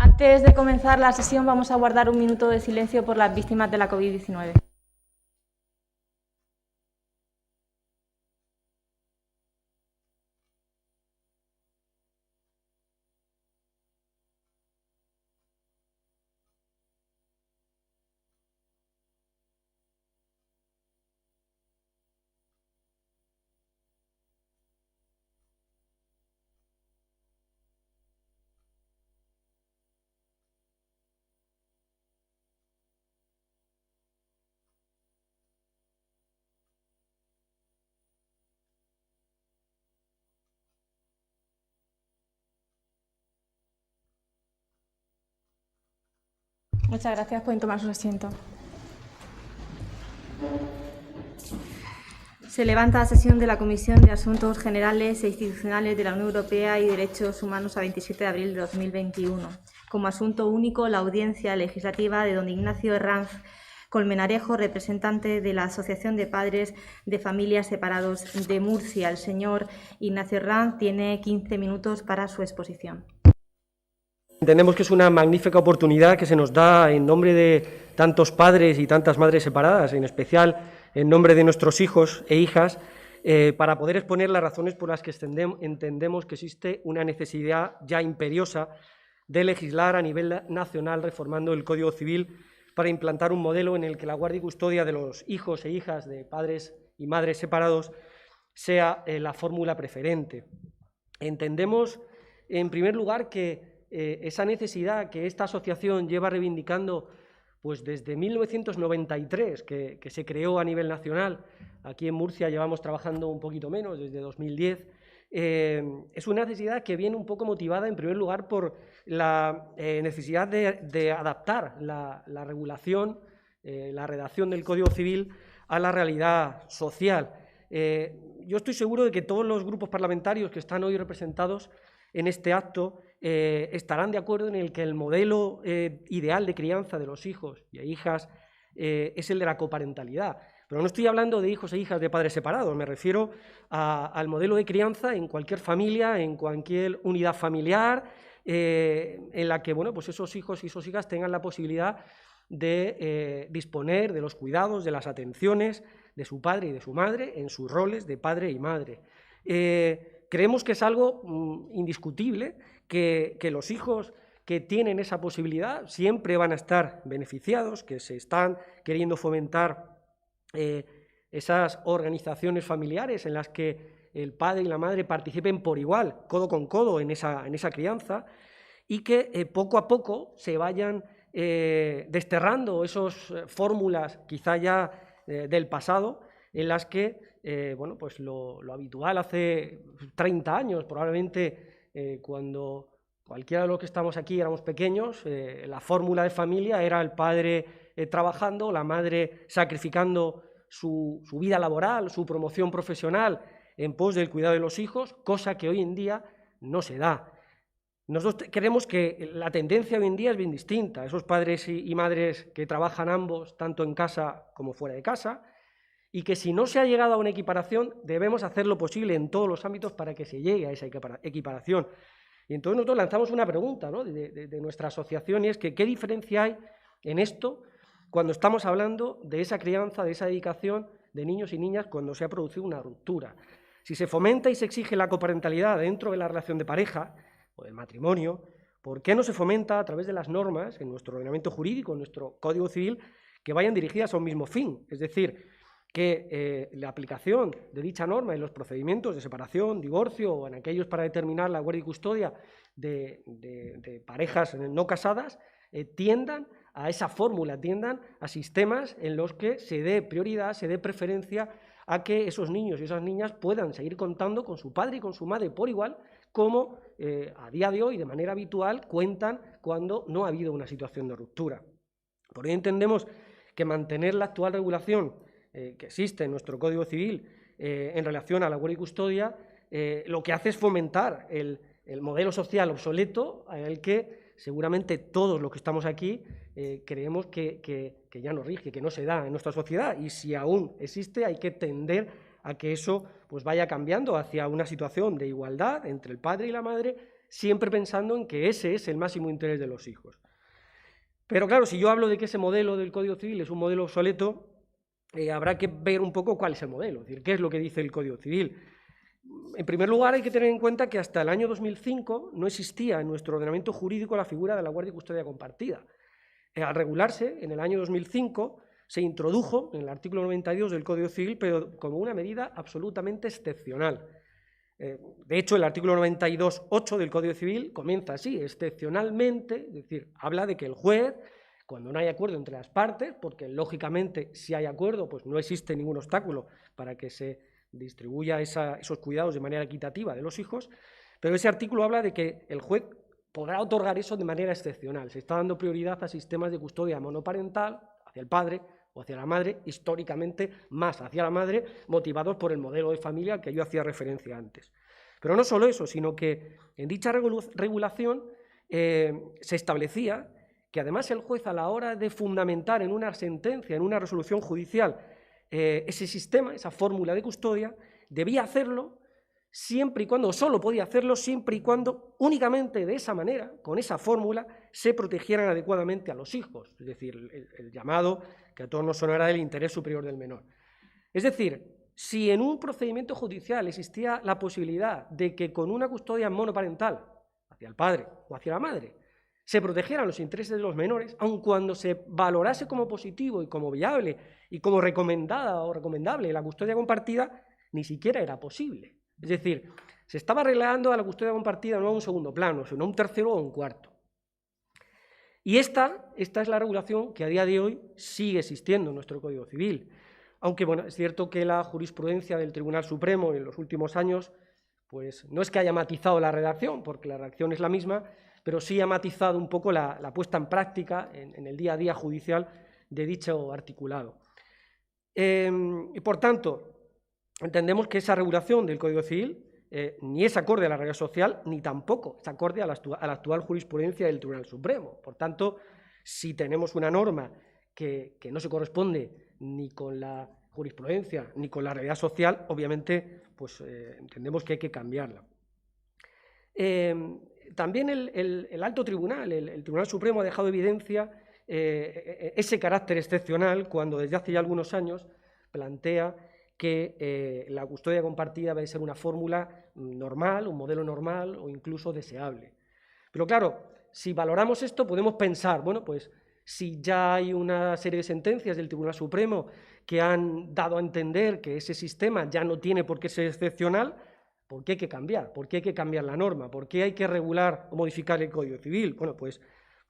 Antes de comenzar la sesión vamos a guardar un minuto de silencio por las víctimas de la COVID-19. Muchas gracias. Pueden tomar su asiento. Se levanta la sesión de la Comisión de Asuntos Generales e Institucionales de la Unión Europea y Derechos Humanos a 27 de abril de 2021. Como asunto único, la audiencia legislativa de don Ignacio Herranz Colmenarejo, representante de la Asociación de Padres de Familias Separados de Murcia. El señor Ignacio Herranz tiene 15 minutos para su exposición. Entendemos que es una magnífica oportunidad que se nos da en nombre de tantos padres y tantas madres separadas, en especial en nombre de nuestros hijos e hijas, para poder exponer las razones por las que entendemos que existe una necesidad ya imperiosa de legislar a nivel nacional reformando el Código Civil para implantar un modelo en el que la guardia y custodia de los hijos e hijas de padres y madres separados sea la fórmula preferente. Entendemos, en primer lugar, que esa necesidad que esta asociación lleva reivindicando pues desde 1993, que se creó a nivel nacional. Aquí en Murcia llevamos trabajando un poquito menos, desde 2010. Es una necesidad que viene un poco motivada, en primer lugar, por la necesidad de adaptar la regulación, la redacción del Código Civil a la realidad social. Yo estoy seguro de que todos los grupos parlamentarios que están hoy representados en este acto estarán de acuerdo en el que el modelo ideal de crianza de los hijos y hijas es el de la coparentalidad. Pero no estoy hablando de hijos e hijas de padres separados, me refiero al modelo de crianza en cualquier familia, en cualquier unidad familiar, en la que bueno, pues esos hijos y esas hijas tengan la posibilidad de disponer de los cuidados, de las atenciones de su padre y de su madre en sus roles de padre y madre. Creemos que es algo indiscutible que los hijos que tienen esa posibilidad siempre van a estar beneficiados, que se están queriendo fomentar esas organizaciones familiares en las que el padre y la madre participen por igual, codo con codo en esa crianza, y que poco a poco se vayan desterrando esas fórmulas quizá ya del pasado, en las que bueno, pues lo habitual hace 30 años, probablemente cuando cualquiera de los que estamos aquí éramos pequeños, la fórmula de familia era el padre trabajando, la madre sacrificando su vida laboral, su promoción profesional en pos del cuidado de los hijos, cosa que hoy en día no se da. Nosotros creemos que la tendencia hoy en día es bien distinta. Esos padres y madres que trabajan ambos, tanto en casa como fuera de casa, y que si no se ha llegado a una equiparación, debemos hacer lo posible en todos los ámbitos para que se llegue a esa equiparación. Y entonces nosotros lanzamos una pregunta, ¿no?, de nuestra asociación, y es que ¿qué diferencia hay en esto cuando estamos hablando de esa crianza, de esa dedicación de niños y niñas cuando se ha producido una ruptura? Si se fomenta y se exige la coparentalidad dentro de la relación de pareja o del matrimonio, ¿por qué no se fomenta a través de las normas en nuestro ordenamiento jurídico, en nuestro Código Civil, que vayan dirigidas a un mismo fin? Es decir, que la aplicación de dicha norma en los procedimientos de separación, divorcio o en aquellos para determinar la guardia y custodia de parejas no casadas tiendan a esa fórmula, tiendan a sistemas en los que se dé prioridad, se dé preferencia a que esos niños y esas niñas puedan seguir contando con su padre y con su madre por igual, como a día de hoy de manera habitual cuentan cuando no ha habido una situación de ruptura. Por ello entendemos que mantener la actual regulación que existe en nuestro Código Civil en relación a la guardia y custodia, lo que hace es fomentar el modelo social obsoleto en el que seguramente todos los que estamos aquí creemos que ya no rige, que no se da en nuestra sociedad, y si aún existe hay que tender a que eso pues vaya cambiando hacia una situación de igualdad entre el padre y la madre, siempre pensando en que ese es el máximo interés de los hijos. Pero claro, si yo hablo de que ese modelo del Código Civil es un modelo obsoleto, habrá que ver un poco cuál es el modelo, es decir, qué es lo que dice el Código Civil. En primer lugar, hay que tener en cuenta que hasta el año 2005 no existía en nuestro ordenamiento jurídico la figura de la guardia y custodia compartida. Al regularse, en el año 2005, se introdujo en el artículo 92 del Código Civil, pero como una medida absolutamente excepcional. De hecho, el artículo 92.8 del Código Civil comienza así, excepcionalmente, es decir, habla de que el juez, cuando no hay acuerdo entre las partes, porque lógicamente si hay acuerdo, pues no existe ningún obstáculo para que se distribuya esos cuidados de manera equitativa de los hijos, pero ese artículo habla de que el juez podrá otorgar eso de manera excepcional. Se está dando prioridad a sistemas de custodia monoparental hacia el padre o hacia la madre, históricamente más hacia la madre, motivados por el modelo de familia al que yo hacía referencia antes. Pero no solo eso, sino que en dicha regulación se establecía que además el juez, a la hora de fundamentar en una sentencia, en una resolución judicial, ese sistema, esa fórmula de custodia, debía hacerlo siempre y cuando, solo podía hacerlo siempre y cuando únicamente de esa manera, con esa fórmula, se protegieran adecuadamente a los hijos, es decir, el llamado, que a todos nos sonará, el interés superior del menor. Es decir, si en un procedimiento judicial existía la posibilidad de que con una custodia monoparental, hacia el padre o hacia la madre, se protegieran los intereses de los menores, aun cuando se valorase como positivo y como viable y como recomendada o recomendable la custodia compartida, ni siquiera era posible. Es decir, se estaba relegando a la custodia compartida no a un segundo plano, sino a un tercero o un cuarto. Y esta es la regulación que a día de hoy sigue existiendo en nuestro Código Civil. Aunque bueno, es cierto que la jurisprudencia del Tribunal Supremo en los últimos años, pues no es que haya matizado la redacción, porque la redacción es la misma, pero sí ha matizado un poco la puesta en práctica en el día a día judicial de dicho articulado. Y por tanto, entendemos que esa regulación del Código Civil ni es acorde a la realidad social, ni tampoco es acorde a la actual jurisprudencia del Tribunal Supremo. Por tanto, si tenemos una norma que no se corresponde ni con la jurisprudencia ni con la realidad social, obviamente pues, entendemos que hay que cambiarla. También el alto tribunal, el Tribunal Supremo, ha dejado evidencia ese carácter excepcional cuando desde hace ya algunos años plantea que la custodia compartida va a ser una fórmula normal, un modelo normal o incluso deseable. Pero claro, si valoramos esto podemos pensar, bueno, pues si ya hay una serie de sentencias del Tribunal Supremo que han dado a entender que ese sistema ya no tiene por qué ser excepcional, ¿por qué hay que cambiar? ¿Por qué hay que cambiar la norma? ¿Por qué hay que regular o modificar el Código Civil? Bueno, pues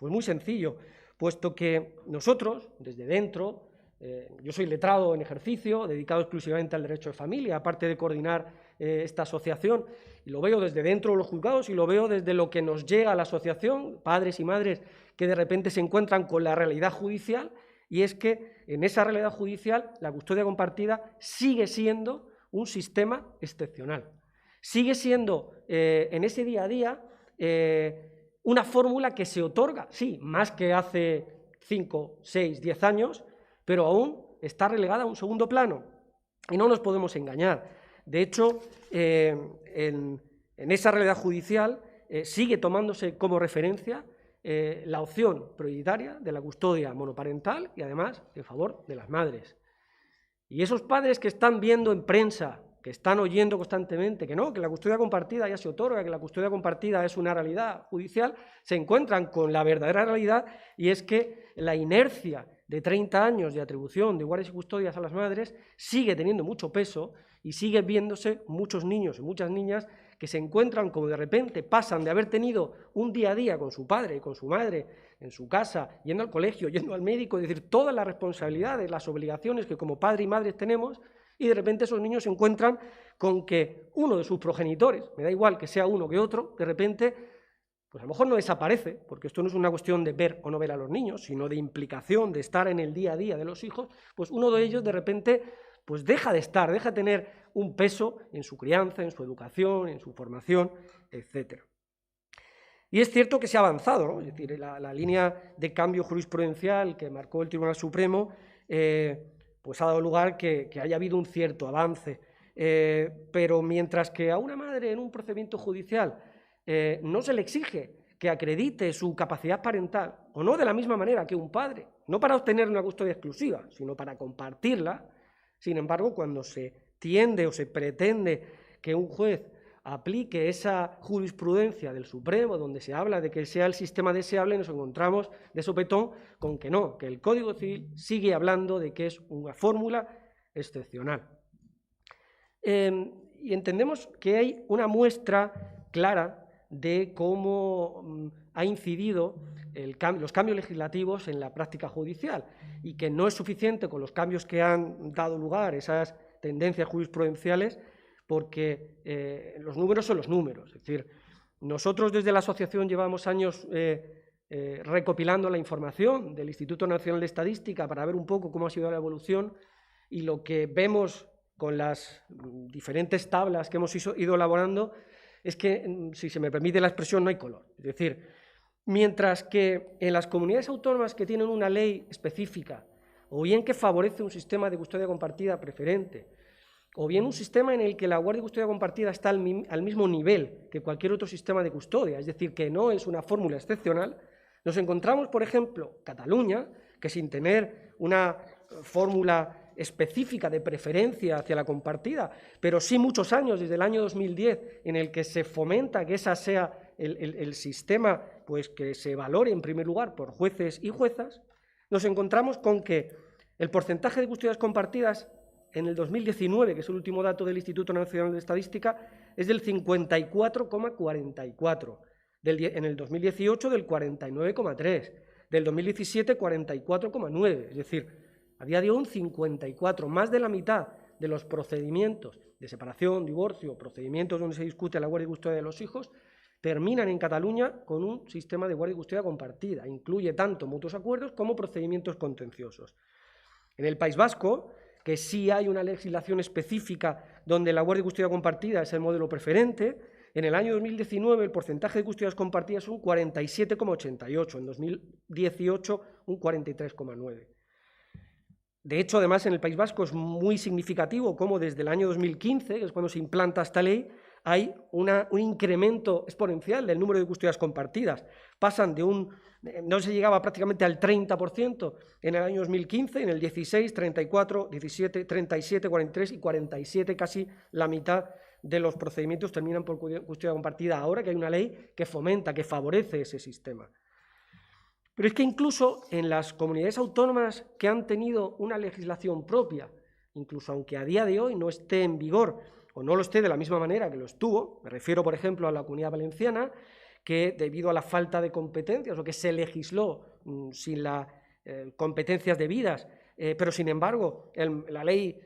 muy sencillo, puesto que nosotros, desde dentro, yo soy letrado en ejercicio, dedicado exclusivamente al derecho de familia, aparte de coordinar esta asociación, y lo veo desde dentro de los juzgados y lo veo desde lo que nos llega a la asociación, padres y madres que de repente se encuentran con la realidad judicial, y es que en esa realidad judicial la custodia compartida sigue siendo un sistema excepcional. Sigue siendo en ese día a día una fórmula que se otorga, sí, más que hace 5, 6, 10 años, pero aún está relegada a un segundo plano. Y no nos podemos engañar. De hecho, en esa realidad judicial sigue tomándose como referencia la opción prioritaria de la custodia monoparental y además en favor de las madres. Y esos padres que están viendo en prensa, que están oyendo constantemente que no, que la custodia compartida ya se otorga, que la custodia compartida es una realidad judicial, se encuentran con la verdadera realidad, y es que la inercia de 30 años de atribución de guardias y custodias a las madres sigue teniendo mucho peso y sigue viéndose muchos niños y muchas niñas que se encuentran como de repente pasan de haber tenido un día a día con su padre y con su madre en su casa, yendo al colegio, yendo al médico, es decir, todas las responsabilidades, las obligaciones que como padre y madre tenemos, y de repente esos niños se encuentran con que uno de sus progenitores, me da igual que sea uno que otro, de repente, pues a lo mejor no desaparece, porque esto no es una cuestión de ver o no ver a los niños, sino de implicación, de estar en el día a día de los hijos, pues uno de ellos de repente pues deja de estar, deja de tener un peso en su crianza, en su educación, en su formación, etc. Y es cierto que se ha avanzado, ¿no? Es decir, la línea de cambio jurisprudencial que marcó el Tribunal Supremo pues ha dado lugar que haya habido un cierto avance. pero mientras que a una madre en un procedimiento judicial no se le exige que acredite su capacidad parental, o no de la misma manera que un padre, no para obtener una custodia exclusiva, sino para compartirla. Sin embargo, cuando se tiende o se pretende que un juez aplique esa jurisprudencia del Supremo, donde se habla de que sea el sistema deseable, nos encontramos de sopetón con que no, que el Código Civil sigue hablando de que es una fórmula excepcional. Y entendemos que hay una muestra clara de cómo ha incidido los cambios legislativos en la práctica judicial y que no es suficiente con los cambios que han dado lugar a esas tendencias jurisprudenciales, porque los números son los números. Es decir, nosotros desde la asociación llevamos años recopilando la información del Instituto Nacional de Estadística para ver un poco cómo ha sido la evolución, y lo que vemos con las diferentes tablas que hemos ido elaborando es que, si se me permite la expresión, no hay color. Es decir, mientras que en las comunidades autónomas que tienen una ley específica, o bien que favorece un sistema de custodia compartida preferente, o bien un sistema en el que la guardia y custodia compartida está al mismo nivel que cualquier otro sistema de custodia, es decir, que no es una fórmula excepcional, nos encontramos, por ejemplo, Cataluña, que sin tener una fórmula específica de preferencia hacia la compartida, pero sí muchos años, desde el año 2010, en el que se fomenta que ese sea el sistema, pues, que se valore en primer lugar por jueces y juezas, nos encontramos con que el porcentaje de custodias compartidas en el 2019, que es el último dato del Instituto Nacional de Estadística, es del 54,44, en el 2018 del 49,3, del 2017 44,9, es decir, a día de hoy un 54, más de la mitad de los procedimientos de separación, divorcio, procedimientos donde se discute la guardia y custodia de los hijos, terminan en Cataluña con un sistema de guardia y custodia compartida. Incluye tanto mutuos acuerdos como procedimientos contenciosos. En el País Vasco, que sí hay una legislación específica donde la guardia y custodia compartida es el modelo preferente, en el año 2019 el porcentaje de custodias compartidas es un 47,88, en 2018 un 43,9. De hecho, además, en el País Vasco es muy significativo cómo desde el año 2015, que es cuando se implanta esta ley, hay un incremento exponencial del número de custodias compartidas. Pasan no se llegaba prácticamente al 30% en el año 2015, en el 16, 34, 17, 37, 43 y 47, casi la mitad de los procedimientos terminan por custodia compartida ahora que hay una ley que fomenta, que favorece ese sistema. Pero es que incluso en las comunidades autónomas que han tenido una legislación propia, incluso aunque a día de hoy no esté en vigor o no lo esté de la misma manera que lo estuvo, me refiero, por ejemplo, a la Comunidad Valenciana, que debido a la falta de competencias o que se legisló sin las competencias debidas, pero sin embargo la ley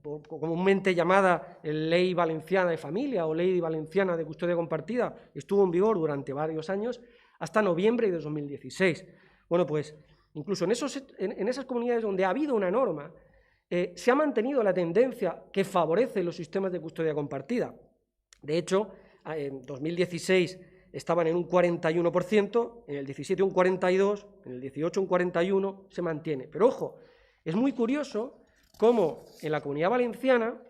comúnmente llamada Ley Valenciana de Familia o Ley Valenciana de Custodia Compartida estuvo en vigor durante varios años, hasta noviembre de 2016. Bueno, pues incluso en esas comunidades donde ha habido una norma, se ha mantenido la tendencia que favorece los sistemas de custodia compartida. De hecho, en 2016 estaban en un 41%, en el 17 un 42%, en el 18 un 41%, se mantiene. Pero ojo, es muy curioso cómo en la Comunidad Valenciana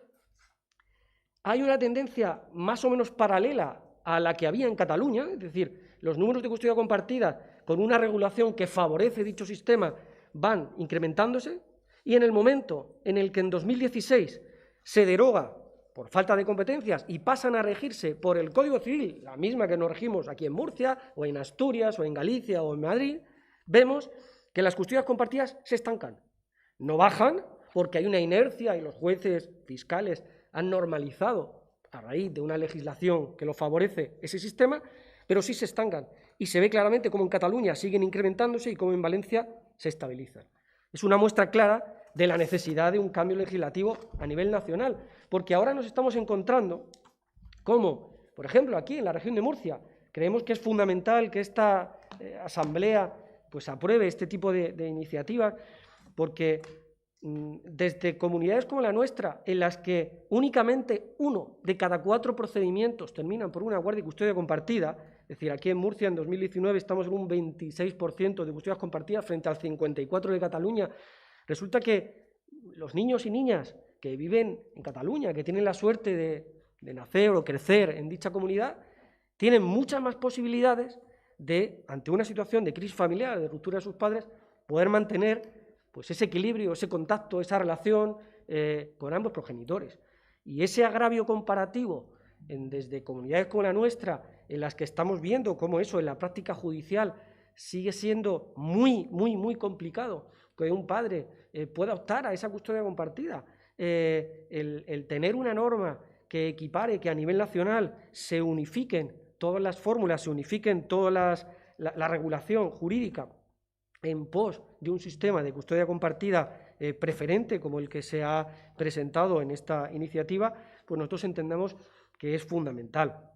hay una tendencia más o menos paralela a la que había en Cataluña, es decir, los números de custodia compartida con una regulación que favorece dicho sistema van incrementándose, y en el momento en el que en 2016 se deroga por falta de competencias y pasan a regirse por el Código Civil, la misma que nos regimos aquí en Murcia, o en Asturias, o en Galicia, o en Madrid, vemos que las custodias compartidas se estancan. No bajan porque hay una inercia y los jueces fiscales han normalizado a raíz de una legislación que lo favorece ese sistema, pero sí se estancan. Y se ve claramente cómo en Cataluña siguen incrementándose y cómo en Valencia se estabilizan. Es una muestra clara de la necesidad de un cambio legislativo a nivel nacional, porque ahora nos estamos encontrando como, por ejemplo, aquí en la región de Murcia, creemos que es fundamental que esta asamblea pues apruebe este tipo de iniciativas, porque desde comunidades como la nuestra, en las que únicamente 1 de cada 4 procedimientos terminan por una guardia y custodia compartida, es decir, aquí en Murcia en 2019 estamos en un 26% de custodias compartidas frente al 54% de Cataluña, resulta que los niños y niñas que viven en Cataluña, que tienen la suerte de nacer o crecer en dicha comunidad, tienen muchas más posibilidades de, ante una situación de crisis familiar, de ruptura de sus padres, poder mantener pues, ese equilibrio, ese contacto, esa relación con ambos progenitores. Y ese agravio comparativo desde comunidades como la nuestra, en las que estamos viendo cómo eso en la práctica judicial sigue siendo muy complicado, que un padre pueda optar a esa custodia compartida, el tener una norma que equipare, que a nivel nacional se unifiquen todas las fórmulas, se unifiquen toda la regulación jurídica en pos de un sistema de custodia compartida preferente como el que se ha presentado en esta iniciativa, pues nosotros entendemos que es fundamental.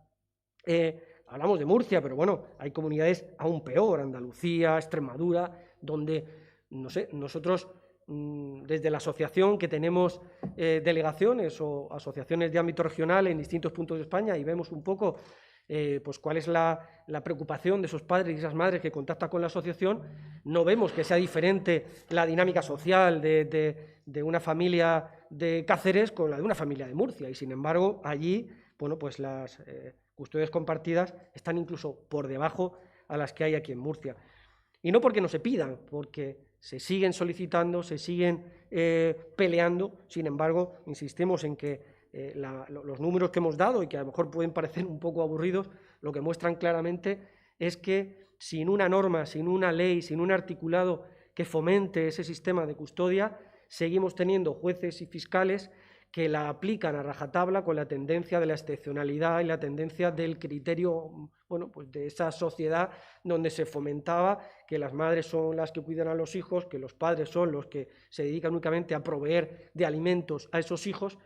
Hablamos de Murcia, pero bueno, hay comunidades aún peor, Andalucía, Extremadura, donde, no sé, nosotros desde la asociación que tenemos delegaciones o asociaciones de ámbito regional en distintos puntos de España y vemos un poco pues cuál es la preocupación de esos padres y esas madres que contactan con la asociación, no vemos que sea diferente la dinámica social de una familia de Cáceres con la de una familia de Murcia, y sin embargo allí, bueno, pues las custodias compartidas están incluso por debajo a las que hay aquí en Murcia. Y no porque no se pidan, porque se siguen solicitando, se siguen peleando. Sin embargo, insistimos en que los números que hemos dado, y que a lo mejor pueden parecer un poco aburridos, lo que muestran claramente es que sin una norma, sin una ley, sin un articulado que fomente ese sistema de custodia, seguimos teniendo jueces y fiscales que la aplican a rajatabla con la tendencia de la excepcionalidad y la tendencia del criterio, bueno, pues de esa sociedad donde se fomentaba que las madres son las que cuidan a los hijos, que los padres son los que se dedican únicamente a proveer de alimentos a esos hijos,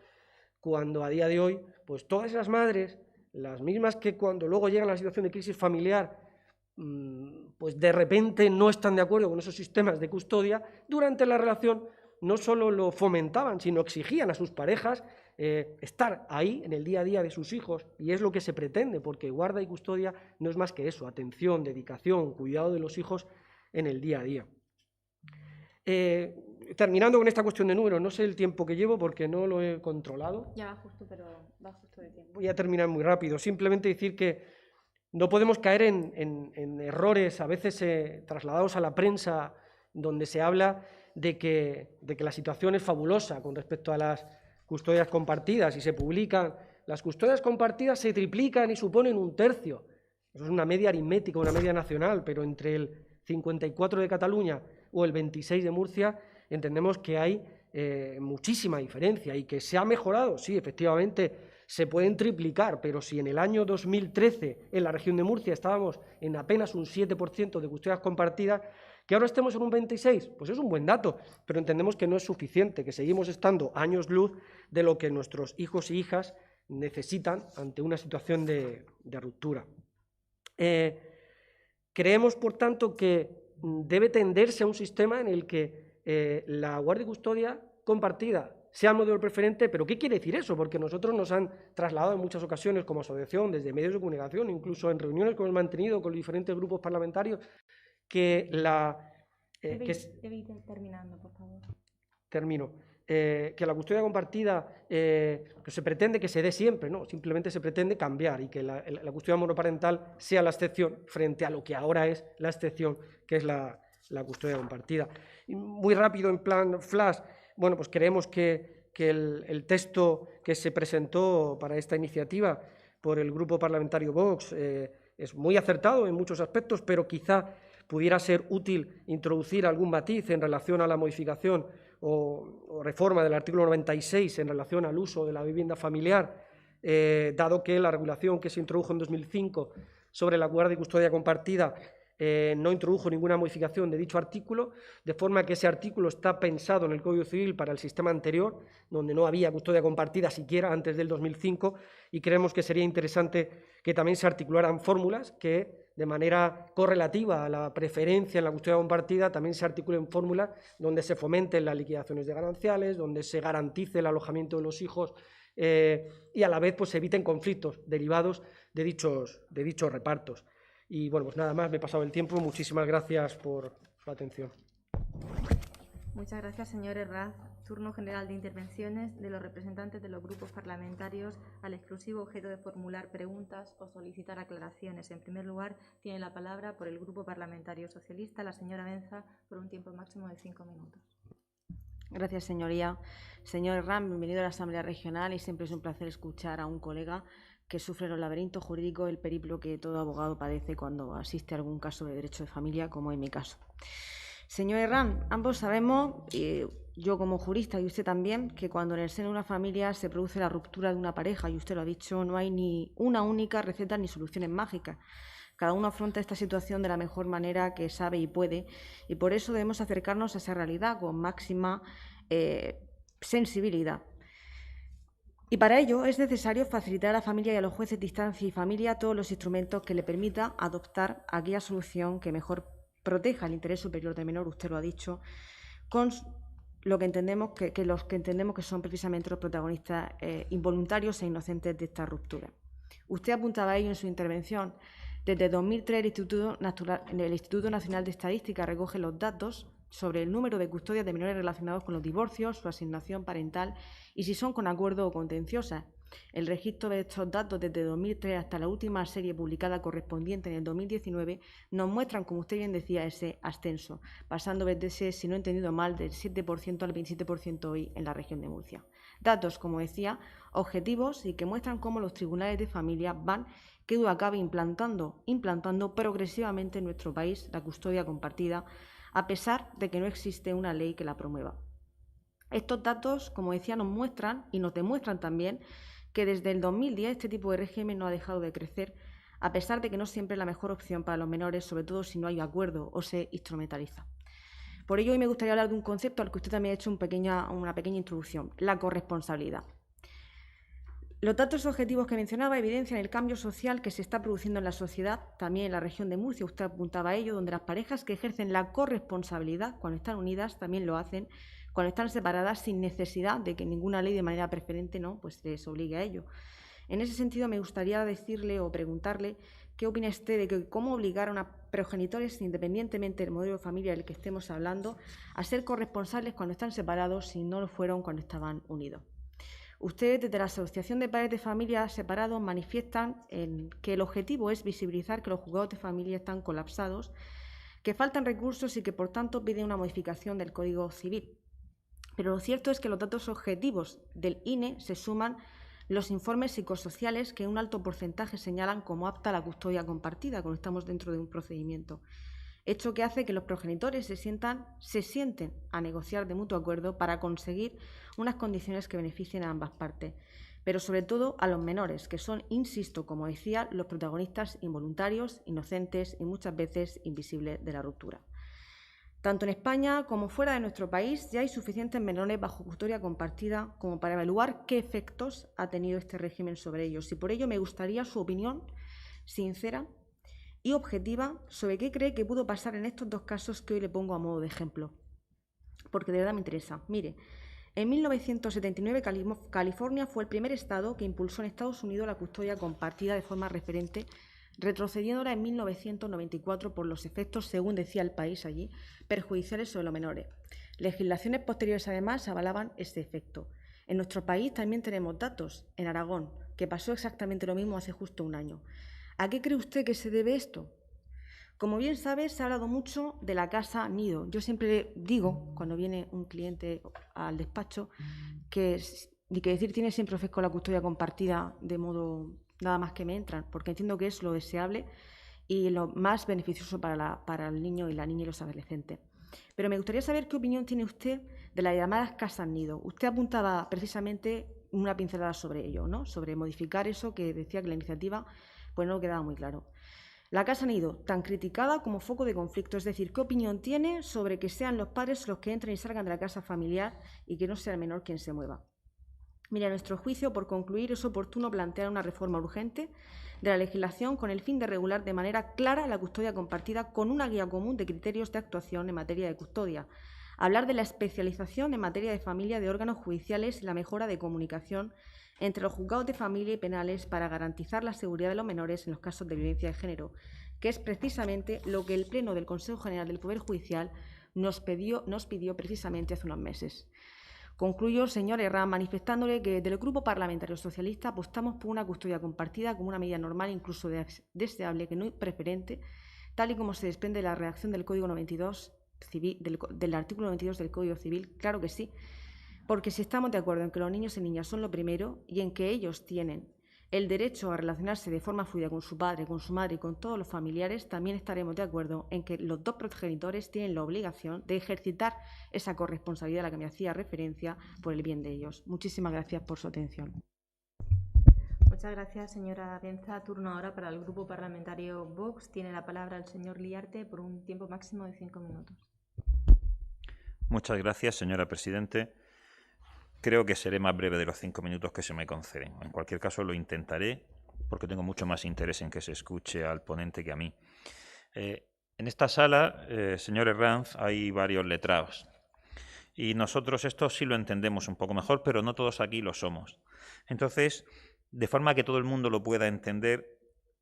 cuando a día de hoy, pues todas esas madres, las mismas que cuando luego llegan a la situación de crisis familiar, pues de repente no están de acuerdo con esos sistemas de custodia, durante la relación no solo lo fomentaban, sino exigían a sus parejas estar ahí en el día a día de sus hijos, y es lo que se pretende, porque guarda y custodia no es más que eso, atención, dedicación, cuidado de los hijos en el día a día. Terminando con esta cuestión de números, no sé el tiempo que llevo porque no lo he controlado. Ya va justo, pero va justo de tiempo. Voy a terminar muy rápido, simplemente decir que no podemos caer en errores a veces trasladados a la prensa, donde se habla de que la situación es fabulosa con respecto a las custodias compartidas, y se publican, las custodias compartidas se triplican y suponen 1/3. Eso es una media aritmética, una media nacional, pero entre el 54 de Cataluña o el 26 de Murcia entendemos que hay muchísima diferencia, y que se ha mejorado, sí, efectivamente, se pueden triplicar, pero si en el año 2013 en la región de Murcia estábamos en apenas un 7% de custodias compartidas, que ahora estemos en un 26%, pues es un buen dato, pero entendemos que no es suficiente, que seguimos estando años luz de lo que nuestros hijos y hijas necesitan ante una situación de ruptura. Creemos, por tanto, que debe tenderse a un sistema en el que la guardia y custodia compartida sea el modelo preferente. ¿Pero qué quiere decir eso? Porque nosotros nos han trasladado en muchas ocasiones como asociación, desde medios de comunicación, incluso en reuniones que hemos mantenido con los diferentes grupos parlamentarios, que Debe ir terminando, por favor. Termino. Que la custodia compartida que se pretende que se dé siempre, no, simplemente se pretende cambiar, y que la custodia monoparental sea la excepción frente a lo que ahora es la excepción, que es la custodia compartida. Y muy rápido, en plan flash, bueno, pues creemos que el texto que se presentó para esta iniciativa por el grupo parlamentario Vox es muy acertado en muchos aspectos, pero quizá pudiera ser útil introducir algún matiz en relación a la modificación o reforma del artículo 96 en relación al uso de la vivienda familiar, dado que la regulación que se introdujo en 2005 sobre la guardia y custodia compartida no introdujo ninguna modificación de dicho artículo, de forma que ese artículo está pensado en el Código Civil para el sistema anterior, donde no había custodia compartida siquiera antes del 2005, y creemos que sería interesante que también se articularan fórmulas que, de manera correlativa a la preferencia en la custodia compartida, también se articulen fórmulas donde se fomenten las liquidaciones de gananciales, donde se garantice el alojamiento de los hijos y a la vez pues, se eviten conflictos derivados de dichos repartos. Y bueno, pues nada más, me he pasado el tiempo. Muchísimas gracias por su atención. Muchas gracias, señor Herraz. turno general de intervenciones de los representantes de los grupos parlamentarios al exclusivo objeto de formular preguntas o solicitar aclaraciones. En primer lugar, tiene la palabra por el Grupo Parlamentario Socialista la señora Benza por un tiempo máximo de 5 minutos. Gracias, señoría. Señor Herrán, bienvenido a la Asamblea Regional y siempre es un placer escuchar a un colega que sufre los laberintos jurídicos, el periplo que todo abogado padece cuando asiste a algún caso de derecho de familia, como en mi caso. Señor Herrán, ambos sabemos, yo como jurista y usted también, que cuando en el seno de una familia se produce la ruptura de una pareja, y usted lo ha dicho, no hay ni una única receta ni soluciones mágicas. Cada uno afronta esta situación de la mejor manera que sabe y puede, y por eso debemos acercarnos a esa realidad con máxima sensibilidad. Y para ello es necesario facilitar a la familia y a los jueces de instancia y familia todos los instrumentos que le permita adoptar aquella solución que mejor proteja el interés superior del menor, usted lo ha dicho, con lo que entendemos los que entendemos que son precisamente los protagonistas involuntarios e inocentes de esta ruptura. Usted apuntaba a ello en su intervención. Desde 2003 el Instituto Nacional de Estadística recoge los datos sobre el número de custodias de menores relacionados con los divorcios, su asignación parental y si son con acuerdo o contenciosas. El registro de estos datos desde 2003 hasta la última serie publicada correspondiente en el 2019 nos muestran, como usted bien decía, ese ascenso, pasando desde ese, si no he entendido mal, del 7% al 27% hoy en la región de Murcia. Datos, como decía, objetivos y que muestran cómo los tribunales de familia van, que duda cabe, implantando progresivamente en nuestro país la custodia compartida, a pesar de que no existe una ley que la promueva. Estos datos, como decía, nos muestran y nos demuestran también que desde el 2010 este tipo de régimen no ha dejado de crecer, a pesar de que no siempre es la mejor opción para los menores, sobre todo si no hay acuerdo o se instrumentaliza. Por ello, hoy me gustaría hablar de un concepto al que usted también ha hecho una pequeña introducción, la corresponsabilidad. Los datos objetivos que mencionaba evidencian el cambio social que se está produciendo en la sociedad, también en la región de Murcia, usted apuntaba a ello, donde las parejas que ejercen la corresponsabilidad cuando están unidas también lo hacen cuando están separadas sin necesidad de que ninguna ley de manera preferente pues les obligue a ello. En ese sentido, me gustaría decirle o preguntarle qué opina usted de que cómo obligar a unos progenitores, independientemente del modelo de familia del que estemos hablando, a ser corresponsables cuando están separados si no lo fueron cuando estaban unidos. Ustedes, desde la Asociación de Padres de Familia Separados, manifiestan que el objetivo es visibilizar que los juzgados de familia están colapsados, que faltan recursos y que, por tanto, piden una modificación del Código Civil. Pero lo cierto es que los datos objetivos del INE se suman los informes psicosociales que un alto porcentaje señalan como apta a la custodia compartida cuando estamos dentro de un procedimiento. Hecho que hace que los progenitores se sienten a negociar de mutuo acuerdo para conseguir unas condiciones que beneficien a ambas partes, pero sobre todo a los menores, que son, insisto, como decía, los protagonistas involuntarios, inocentes y muchas veces invisibles de la ruptura. Tanto en España como fuera de nuestro país ya hay suficientes menores bajo custodia compartida como para evaluar qué efectos ha tenido este régimen sobre ellos. Y por ello me gustaría su opinión sincera y objetiva sobre qué cree que pudo pasar en estos dos casos que hoy le pongo a modo de ejemplo, porque de verdad me interesa. Mire, en 1979 California fue el primer estado que impulsó en Estados Unidos la custodia compartida de forma referente, retrocediéndola en 1994 por los efectos, según decía el país allí, perjudiciales sobre los menores. Legislaciones posteriores, además, avalaban este efecto. En nuestro país también tenemos datos, en Aragón, que pasó exactamente lo mismo hace justo un año. ¿A qué cree usted que se debe esto? Como bien sabe, se ha hablado mucho de la casa nido. Yo siempre digo, cuando viene un cliente al despacho, que decir tiene siempre ofrezco la custodia compartida de modo nada más que me entran, porque entiendo que es lo deseable y lo más beneficioso para el niño y la niña y los adolescentes. Pero me gustaría saber qué opinión tiene usted de las llamadas casas nido. Usted apuntaba precisamente una pincelada sobre ello, ¿no? Sobre modificar eso que decía que la iniciativa pues no quedaba muy claro. La casa nido, tan criticada como foco de conflicto, es decir, ¿qué opinión tiene sobre que sean los padres los que entren y salgan de la casa familiar y que no sea el menor quien se mueva? Mira, a nuestro juicio, por concluir, es oportuno plantear una reforma urgente de la legislación con el fin de regular de manera clara la custodia compartida con una guía común de criterios de actuación en materia de custodia. Hablar de la especialización en materia de familia de órganos judiciales y la mejora de comunicación entre los juzgados de familia y penales para garantizar la seguridad de los menores en los casos de violencia de género, que es precisamente lo que el Pleno del Consejo General del Poder Judicial nos pidió precisamente hace unos meses. Concluyo, señor Herrán, manifestándole que desde el Grupo Parlamentario Socialista apostamos por una custodia compartida como una medida normal, incluso deseable, que no es preferente, tal y como se desprende de la redacción del Código 92 del artículo 92 del Código Civil. Claro que sí, porque si estamos de acuerdo en que los niños y niñas son lo primero y en que ellos tienen el derecho a relacionarse de forma fluida con su padre, con su madre y con todos los familiares, también estaremos de acuerdo en que los dos progenitores tienen la obligación de ejercitar esa corresponsabilidad a la que me hacía referencia por el bien de ellos. Muchísimas gracias por su atención. Muchas gracias, señora Benza. Turno ahora para el Grupo Parlamentario Vox. Tiene la palabra el señor Liarte por un tiempo máximo de 5 minutos. Muchas gracias, señora presidente. Creo que seré más breve de los 5 minutos que se me conceden. En cualquier caso, lo intentaré porque tengo mucho más interés en que se escuche al ponente que a mí. En esta sala, señor Herranz, hay varios letrados. Y nosotros esto sí lo entendemos un poco mejor, pero no todos aquí lo somos. Entonces, de forma que todo el mundo lo pueda entender,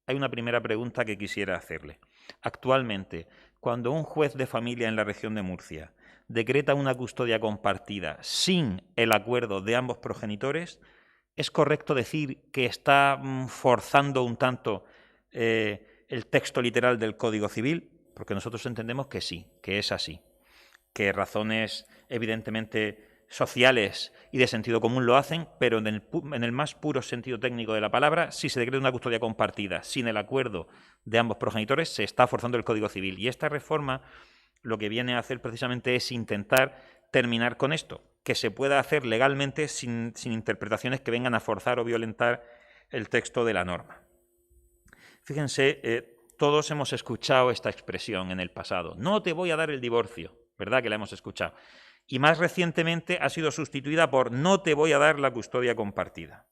hay una primera pregunta que quisiera hacerle. Actualmente, cuando un juez de familia en la región de Murcia decreta una custodia compartida sin el acuerdo de ambos progenitores, ¿es correcto decir que está forzando un tanto el texto literal del Código Civil? Porque nosotros entendemos que sí, que es así, que razones evidentemente sociales y de sentido común lo hacen, pero en el más puro sentido técnico de la palabra, si se decreta una custodia compartida sin el acuerdo de ambos progenitores, se está forzando el Código Civil. Y esta reforma lo que viene a hacer precisamente es intentar terminar con esto, que se pueda hacer legalmente sin interpretaciones que vengan a forzar o violentar el texto de la norma. Fíjense, todos hemos escuchado esta expresión en el pasado. No te voy a dar el divorcio, ¿verdad que la hemos escuchado? Y más recientemente ha sido sustituida por no te voy a dar la custodia compartida.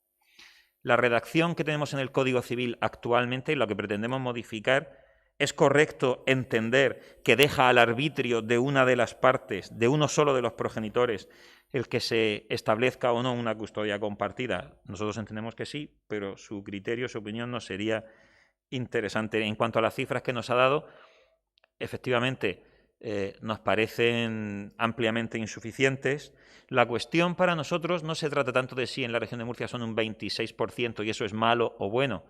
La redacción que tenemos en el Código Civil actualmente y lo que pretendemos modificar, ¿es correcto entender que deja al arbitrio de una de las partes, de uno solo de los progenitores, el que se establezca o no una custodia compartida? Nosotros entendemos que sí, pero su criterio, su opinión nos sería interesante. En cuanto a las cifras que nos ha dado, efectivamente, nos parecen ampliamente insuficientes. La cuestión para nosotros no se trata tanto de si en la región de Murcia son un 26% y eso es malo o bueno.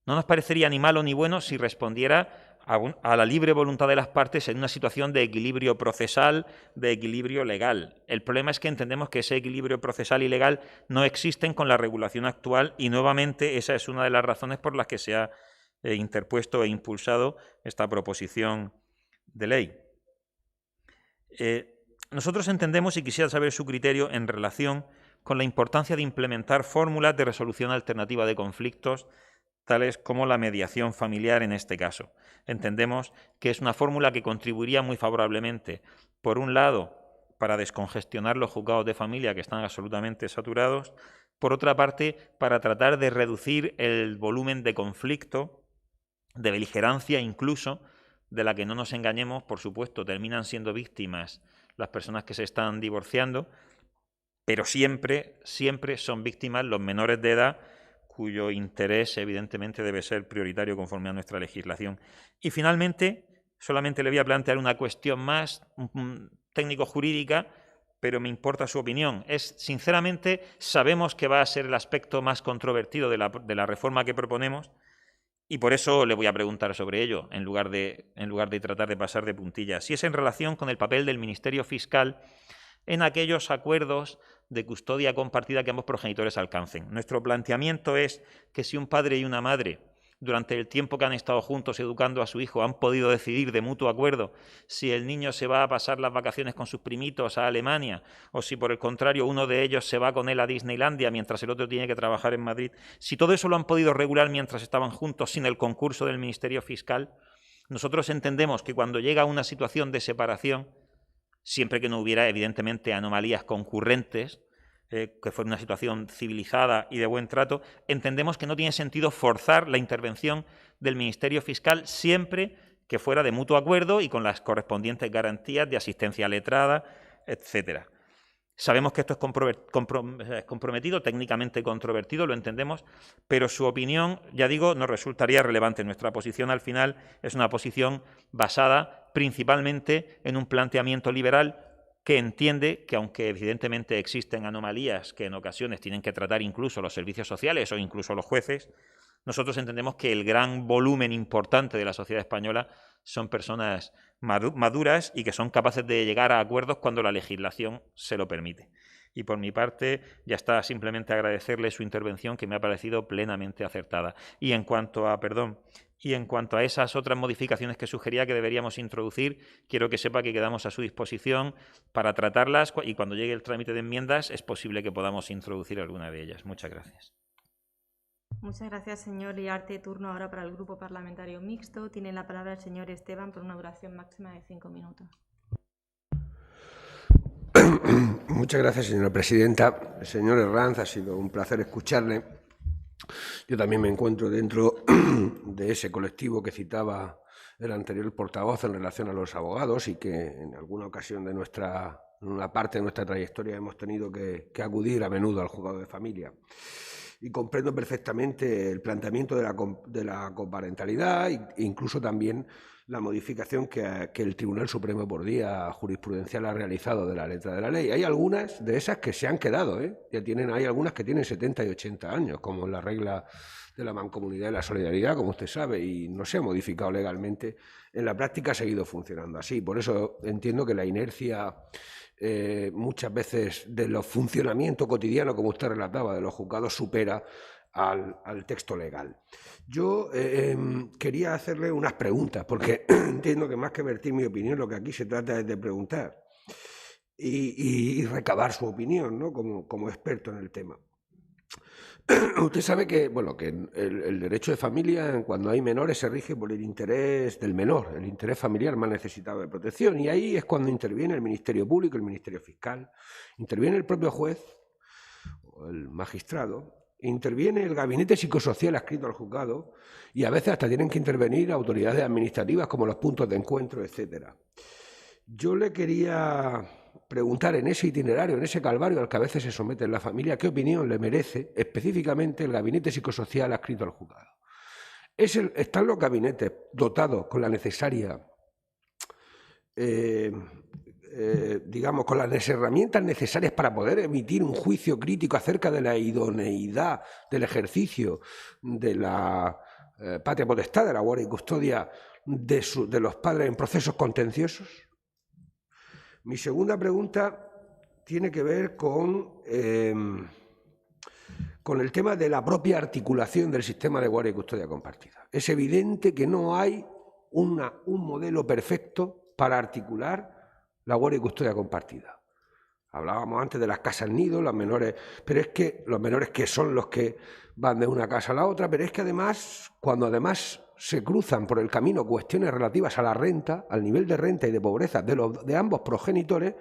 No nos parecería ni malo ni bueno si respondiera a la libre voluntad de las partes en una situación de equilibrio procesal, de equilibrio legal. El problema es que entendemos que ese equilibrio procesal y legal no existen con la regulación actual y nuevamente esa es una de las razones por las que se ha interpuesto e impulsado esta proposición de ley. Nosotros entendemos, y quisiera saber su criterio en relación con la importancia de implementar fórmulas de resolución alternativa de conflictos, tales como la mediación familiar en este caso. Entendemos que es una fórmula que contribuiría muy favorablemente, por un lado, para descongestionar los juzgados de familia que están absolutamente saturados, por otra parte, para tratar de reducir el volumen de conflicto, de beligerancia incluso, de la que no nos engañemos, por supuesto, terminan siendo víctimas las personas que se están divorciando, pero siempre son víctimas los menores de edad, cuyo interés evidentemente debe ser prioritario conforme a nuestra legislación. Y finalmente, solamente le voy a plantear una cuestión más técnico-jurídica, pero me importa su opinión. Sinceramente, sabemos que va a ser el aspecto más controvertido de la reforma que proponemos, y por eso le voy a preguntar sobre ello, en lugar de tratar de pasar de puntillas. Si es en relación con el papel del Ministerio Fiscal en aquellos acuerdos de custodia compartida que ambos progenitores alcancen. Nuestro planteamiento es que si un padre y una madre, durante el tiempo que han estado juntos educando a su hijo, han podido decidir de mutuo acuerdo si el niño se va a pasar las vacaciones con sus primitos a Alemania o si por el contrario uno de ellos se va con él a Disneylandia mientras el otro tiene que trabajar en Madrid, si todo eso lo han podido regular mientras estaban juntos sin el concurso del Ministerio Fiscal, nosotros entendemos que cuando llega una situación de separación, siempre que no hubiera evidentemente anomalías concurrentes, que fuera una situación civilizada y de buen trato, entendemos que no tiene sentido forzar la intervención del Ministerio Fiscal siempre que fuera de mutuo acuerdo y con las correspondientes garantías de asistencia letrada, etcétera. Sabemos que esto es comprometido, técnicamente controvertido, lo entendemos, pero su opinión, ya digo, nos resultaría relevante. Nuestra posición al final es una posición basada principalmente en un planteamiento liberal que entiende que, aunque evidentemente existen anomalías que en ocasiones tienen que tratar incluso los servicios sociales o incluso los jueces, nosotros entendemos que el gran volumen importante de la sociedad española son personas maduras y que son capaces de llegar a acuerdos cuando la legislación se lo permite. Y por mi parte, ya está, simplemente agradecerle su intervención, que me ha parecido plenamente acertada. Y en cuanto a esas otras modificaciones que sugería que deberíamos introducir, quiero que sepa que quedamos a su disposición para tratarlas, y cuando llegue el trámite de enmiendas es posible que podamos introducir alguna de ellas. Muchas gracias. Muchas gracias, señor Iriarte. Turno ahora para el Grupo Parlamentario Mixto. Tiene la palabra el señor Esteban por una duración máxima de 5 minutos. Muchas gracias, señora presidenta. Señor Herranz, ha sido un placer escucharle. Yo también me encuentro dentro de ese colectivo que citaba el anterior portavoz en relación a los abogados y que en alguna ocasión en una parte de nuestra trayectoria hemos tenido que acudir a menudo al juzgado de familia. Y comprendo perfectamente el planteamiento de la coparentalidad e incluso también la modificación que el Tribunal Supremo por vía jurisprudencial ha realizado de la letra de la ley. Hay algunas de esas que se han quedado, hay algunas que tienen 70 y 80 años, como la regla de la mancomunidad y la solidaridad, como usted sabe, y no se ha modificado legalmente. En la práctica ha seguido funcionando así. Por eso entiendo que la inercia muchas veces de los funcionamientos cotidianos, como usted relataba, de los juzgados supera al texto legal. Yo quería hacerle unas preguntas, porque entiendo que más que vertir mi opinión, lo que aquí se trata es de preguntar y recabar su opinión, ¿no? como experto en el tema. Usted sabe que, que el derecho de familia, cuando hay menores, se rige por el interés del menor, el interés familiar más necesitado de protección, y ahí es cuando interviene el Ministerio Público, el Ministerio Fiscal, interviene el propio juez o el magistrado, interviene el gabinete psicosocial adscrito al juzgado y a veces hasta tienen que intervenir autoridades administrativas como los puntos de encuentro, etcétera. Yo le quería preguntar en ese itinerario, en ese calvario al que a veces se somete la familia, ¿qué opinión le merece específicamente el gabinete psicosocial adscrito al juzgado? ¿Están los gabinetes dotados con la necesaria, con las herramientas necesarias para poder emitir un juicio crítico acerca de la idoneidad del ejercicio de la patria potestad, de la guardia y custodia de los padres en procesos contenciosos? Mi segunda pregunta tiene que ver con el tema de la propia articulación del sistema de guardia y custodia compartida. Es evidente que no hay un modelo perfecto para articular la guardia y custodia compartida. Hablábamos antes de las casas nido, los menores, pero es que los menores que son los que van de una casa a la otra, pero es que además, cuando además se cruzan por el camino cuestiones relativas a la renta, al nivel de renta y de pobreza de ambos progenitores,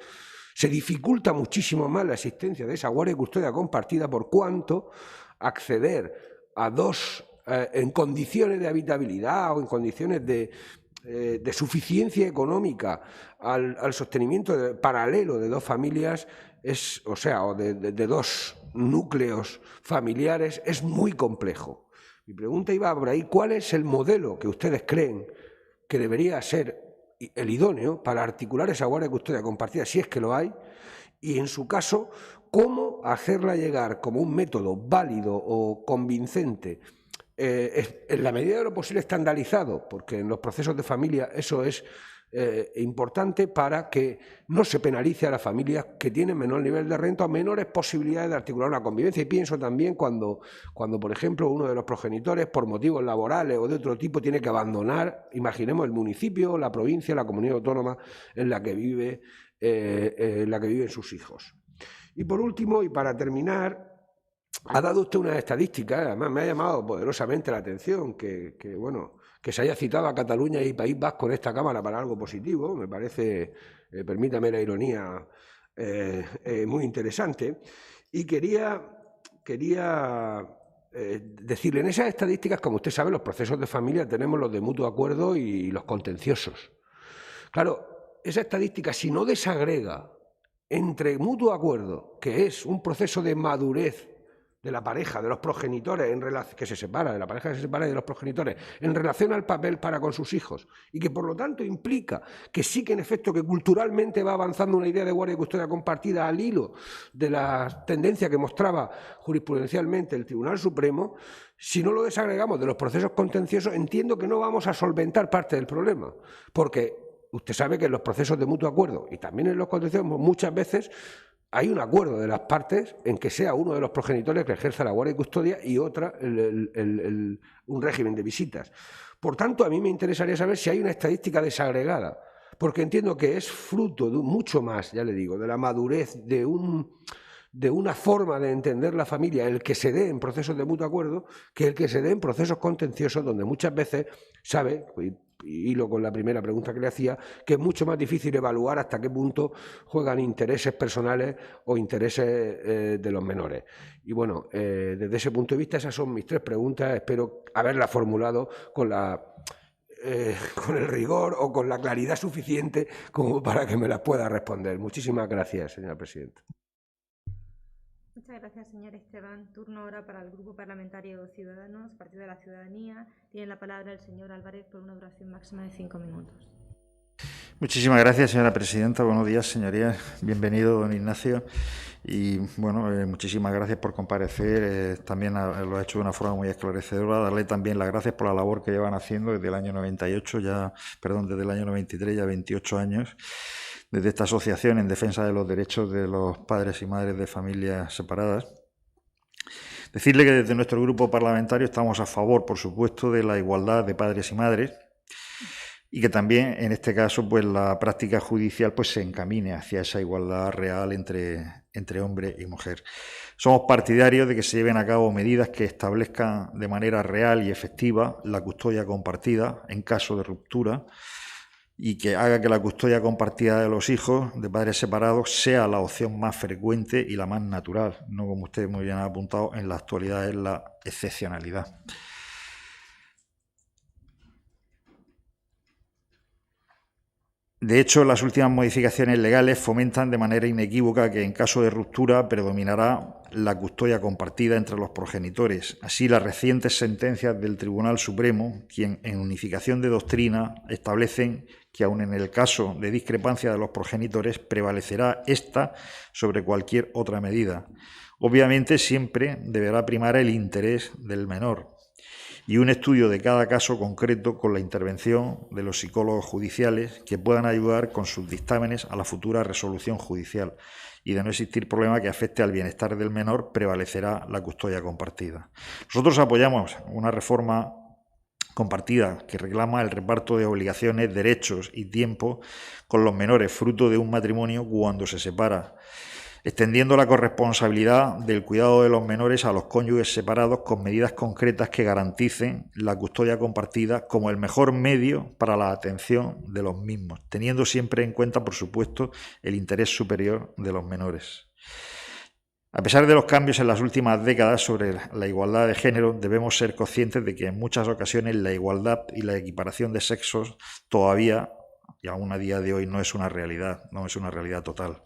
se dificulta muchísimo más la existencia de esa guardia y custodia compartida, por cuanto acceder a dos en condiciones de habitabilidad o en condiciones de suficiencia económica al sostenimiento paralelo de dos familias, o de dos núcleos familiares, es muy complejo. Mi pregunta iba por ahí: ¿cuál es el modelo que ustedes creen que debería ser el idóneo para articular esa guardia y custodia compartida, si es que lo hay? Y en su caso, ¿cómo hacerla llegar como un método válido o convincente, en la medida de lo posible estandarizado? Porque en los procesos de familia eso es importante, para que no se penalice a las familias que tienen menor nivel de renta o menores posibilidades de articular una convivencia. Y pienso también cuando, por ejemplo, uno de los progenitores, por motivos laborales o de otro tipo, tiene que abandonar, imaginemos, el municipio, la provincia, la comunidad autónoma en la que viven sus hijos. Y por último, y para terminar, ha dado usted unas estadísticas, además me ha llamado poderosamente la atención que se haya citado a Cataluña y País Vasco en esta Cámara para algo positivo. Me parece, permítame la ironía, muy interesante. Y quería decirle, en esas estadísticas, como usted sabe, los procesos de familia tenemos los de mutuo acuerdo y los contenciosos. Claro, esa estadística, si no desagrega entre mutuo acuerdo, que es un proceso de madurez de la pareja, de los progenitores que se separa, de la pareja que se separa y de los progenitores, en relación al papel para con sus hijos, y que por lo tanto implica que sí que en efecto que culturalmente va avanzando una idea de guardia y custodia compartida al hilo de la tendencia que mostraba jurisprudencialmente el Tribunal Supremo, si no lo desagregamos de los procesos contenciosos, entiendo que no vamos a solventar parte del problema, porque usted sabe que en los procesos de mutuo acuerdo y también en los contenciosos muchas veces hay un acuerdo de las partes en que sea uno de los progenitores que ejerza la guardia y custodia y otra un régimen de visitas. Por tanto, a mí me interesaría saber si hay una estadística desagregada, porque entiendo que es fruto de mucho más, ya le digo, de la madurez de una forma de entender la familia, el que se dé en procesos de mutuo acuerdo, que el que se dé en procesos contenciosos, donde muchas veces sabe, y hilo con la primera pregunta que le hacía, que es mucho más difícil evaluar hasta qué punto juegan intereses personales o intereses de los menores. Y bueno, desde ese punto de vista, esas son mis 3 preguntas. Espero haberlas formulado con el rigor o con la claridad suficiente como para que me las pueda responder. Muchísimas gracias, señora presidenta. Muchas gracias, señor Esteban. Turno ahora para el Grupo Parlamentario Ciudadanos, Partido de la Ciudadanía. Tiene la palabra el señor Álvarez por una duración máxima de 5 minutos. Muchísimas gracias, señora presidenta. Buenos días, señorías. Bienvenido, don Ignacio. Y, bueno, muchísimas gracias por comparecer. También lo ha hecho de una forma muy esclarecedora. Darle también las gracias por la labor que llevan haciendo desde el año 98, desde el año 93, ya 28 años, desde esta asociación en defensa de los derechos de los padres y madres de familias separadas. Decirle que desde nuestro grupo parlamentario estamos a favor, por supuesto, de la igualdad de padres y madres, y que también, en este caso, pues la práctica judicial pues se encamine hacia esa igualdad real entre hombre y mujer. Somos partidarios de que se lleven a cabo medidas que establezcan de manera real y efectiva la custodia compartida en caso de ruptura, y que haga que la custodia compartida de los hijos de padres separados sea la opción más frecuente y la más natural, no, como usted muy bien ha apuntado, en la actualidad es la excepcionalidad. De hecho, las últimas modificaciones legales fomentan de manera inequívoca que en caso de ruptura predominará la custodia compartida entre los progenitores. Así, las recientes sentencias del Tribunal Supremo, quien en unificación de doctrina establecen que aun en el caso de discrepancia de los progenitores prevalecerá esta sobre cualquier otra medida. Obviamente, siempre deberá primar el interés del menor, y un estudio de cada caso concreto con la intervención de los psicólogos judiciales que puedan ayudar con sus dictámenes a la futura resolución judicial, y de no existir problema que afecte al bienestar del menor, prevalecerá la custodia compartida. Nosotros apoyamos una reforma compartida que reclama el reparto de obligaciones, derechos y tiempo con los menores, fruto de un matrimonio cuando se separa, extendiendo la corresponsabilidad del cuidado de los menores a los cónyuges separados con medidas concretas que garanticen la custodia compartida como el mejor medio para la atención de los mismos, teniendo siempre en cuenta, por supuesto, el interés superior de los menores. A pesar de los cambios en las últimas décadas sobre la igualdad de género, debemos ser conscientes de que en muchas ocasiones la igualdad y la equiparación de sexos todavía, y aún a día de hoy, no es una realidad total.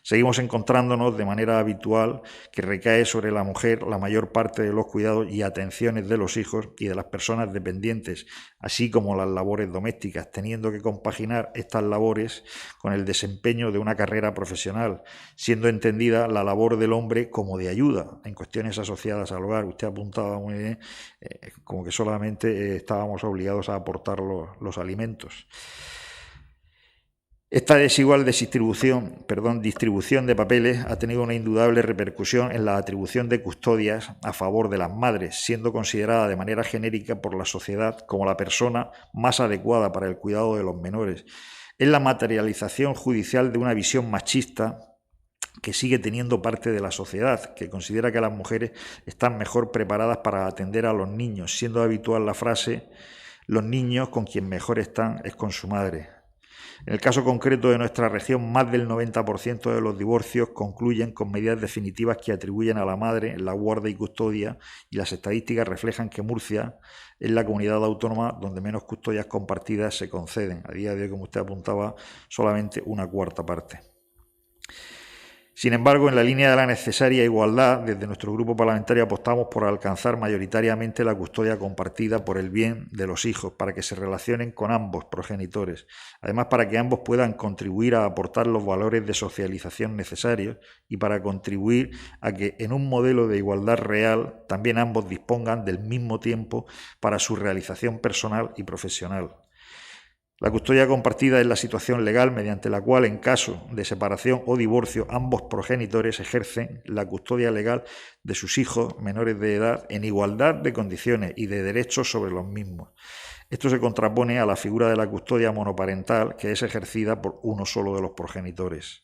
Seguimos encontrándonos de manera habitual que recae sobre la mujer la mayor parte de los cuidados y atenciones de los hijos y de las personas dependientes, así como las labores domésticas, teniendo que compaginar estas labores con el desempeño de una carrera profesional, siendo entendida la labor del hombre como de ayuda en cuestiones asociadas al hogar. Usted apuntaba muy bien, como que solamente estábamos obligados a aportar los alimentos. Esta desigual distribución de papeles ha tenido una indudable repercusión en la atribución de custodias a favor de las madres, siendo considerada de manera genérica por la sociedad como la persona más adecuada para el cuidado de los menores. Es la materialización judicial de una visión machista que sigue teniendo parte de la sociedad, que considera que las mujeres están mejor preparadas para atender a los niños, siendo habitual la frase: los niños con quien mejor están es con su madre. En el caso concreto de nuestra región, más del 90% de los divorcios concluyen con medidas definitivas que atribuyen a la madre la guarda y custodia, y las estadísticas reflejan que Murcia es la comunidad autónoma donde menos custodias compartidas se conceden. A día de hoy, como usted apuntaba, solamente una cuarta parte. Sin embargo, en la línea de la necesaria igualdad, desde nuestro grupo parlamentario apostamos por alcanzar mayoritariamente la custodia compartida por el bien de los hijos, para que se relacionen con ambos progenitores. Además, para que ambos puedan contribuir a aportar los valores de socialización necesarios y para contribuir a que en un modelo de igualdad real también ambos dispongan del mismo tiempo para su realización personal y profesional. La custodia compartida es la situación legal mediante la cual, en caso de separación o divorcio, ambos progenitores ejercen la custodia legal de sus hijos menores de edad en igualdad de condiciones y de derechos sobre los mismos. Esto se contrapone a la figura de la custodia monoparental, que es ejercida por uno solo de los progenitores.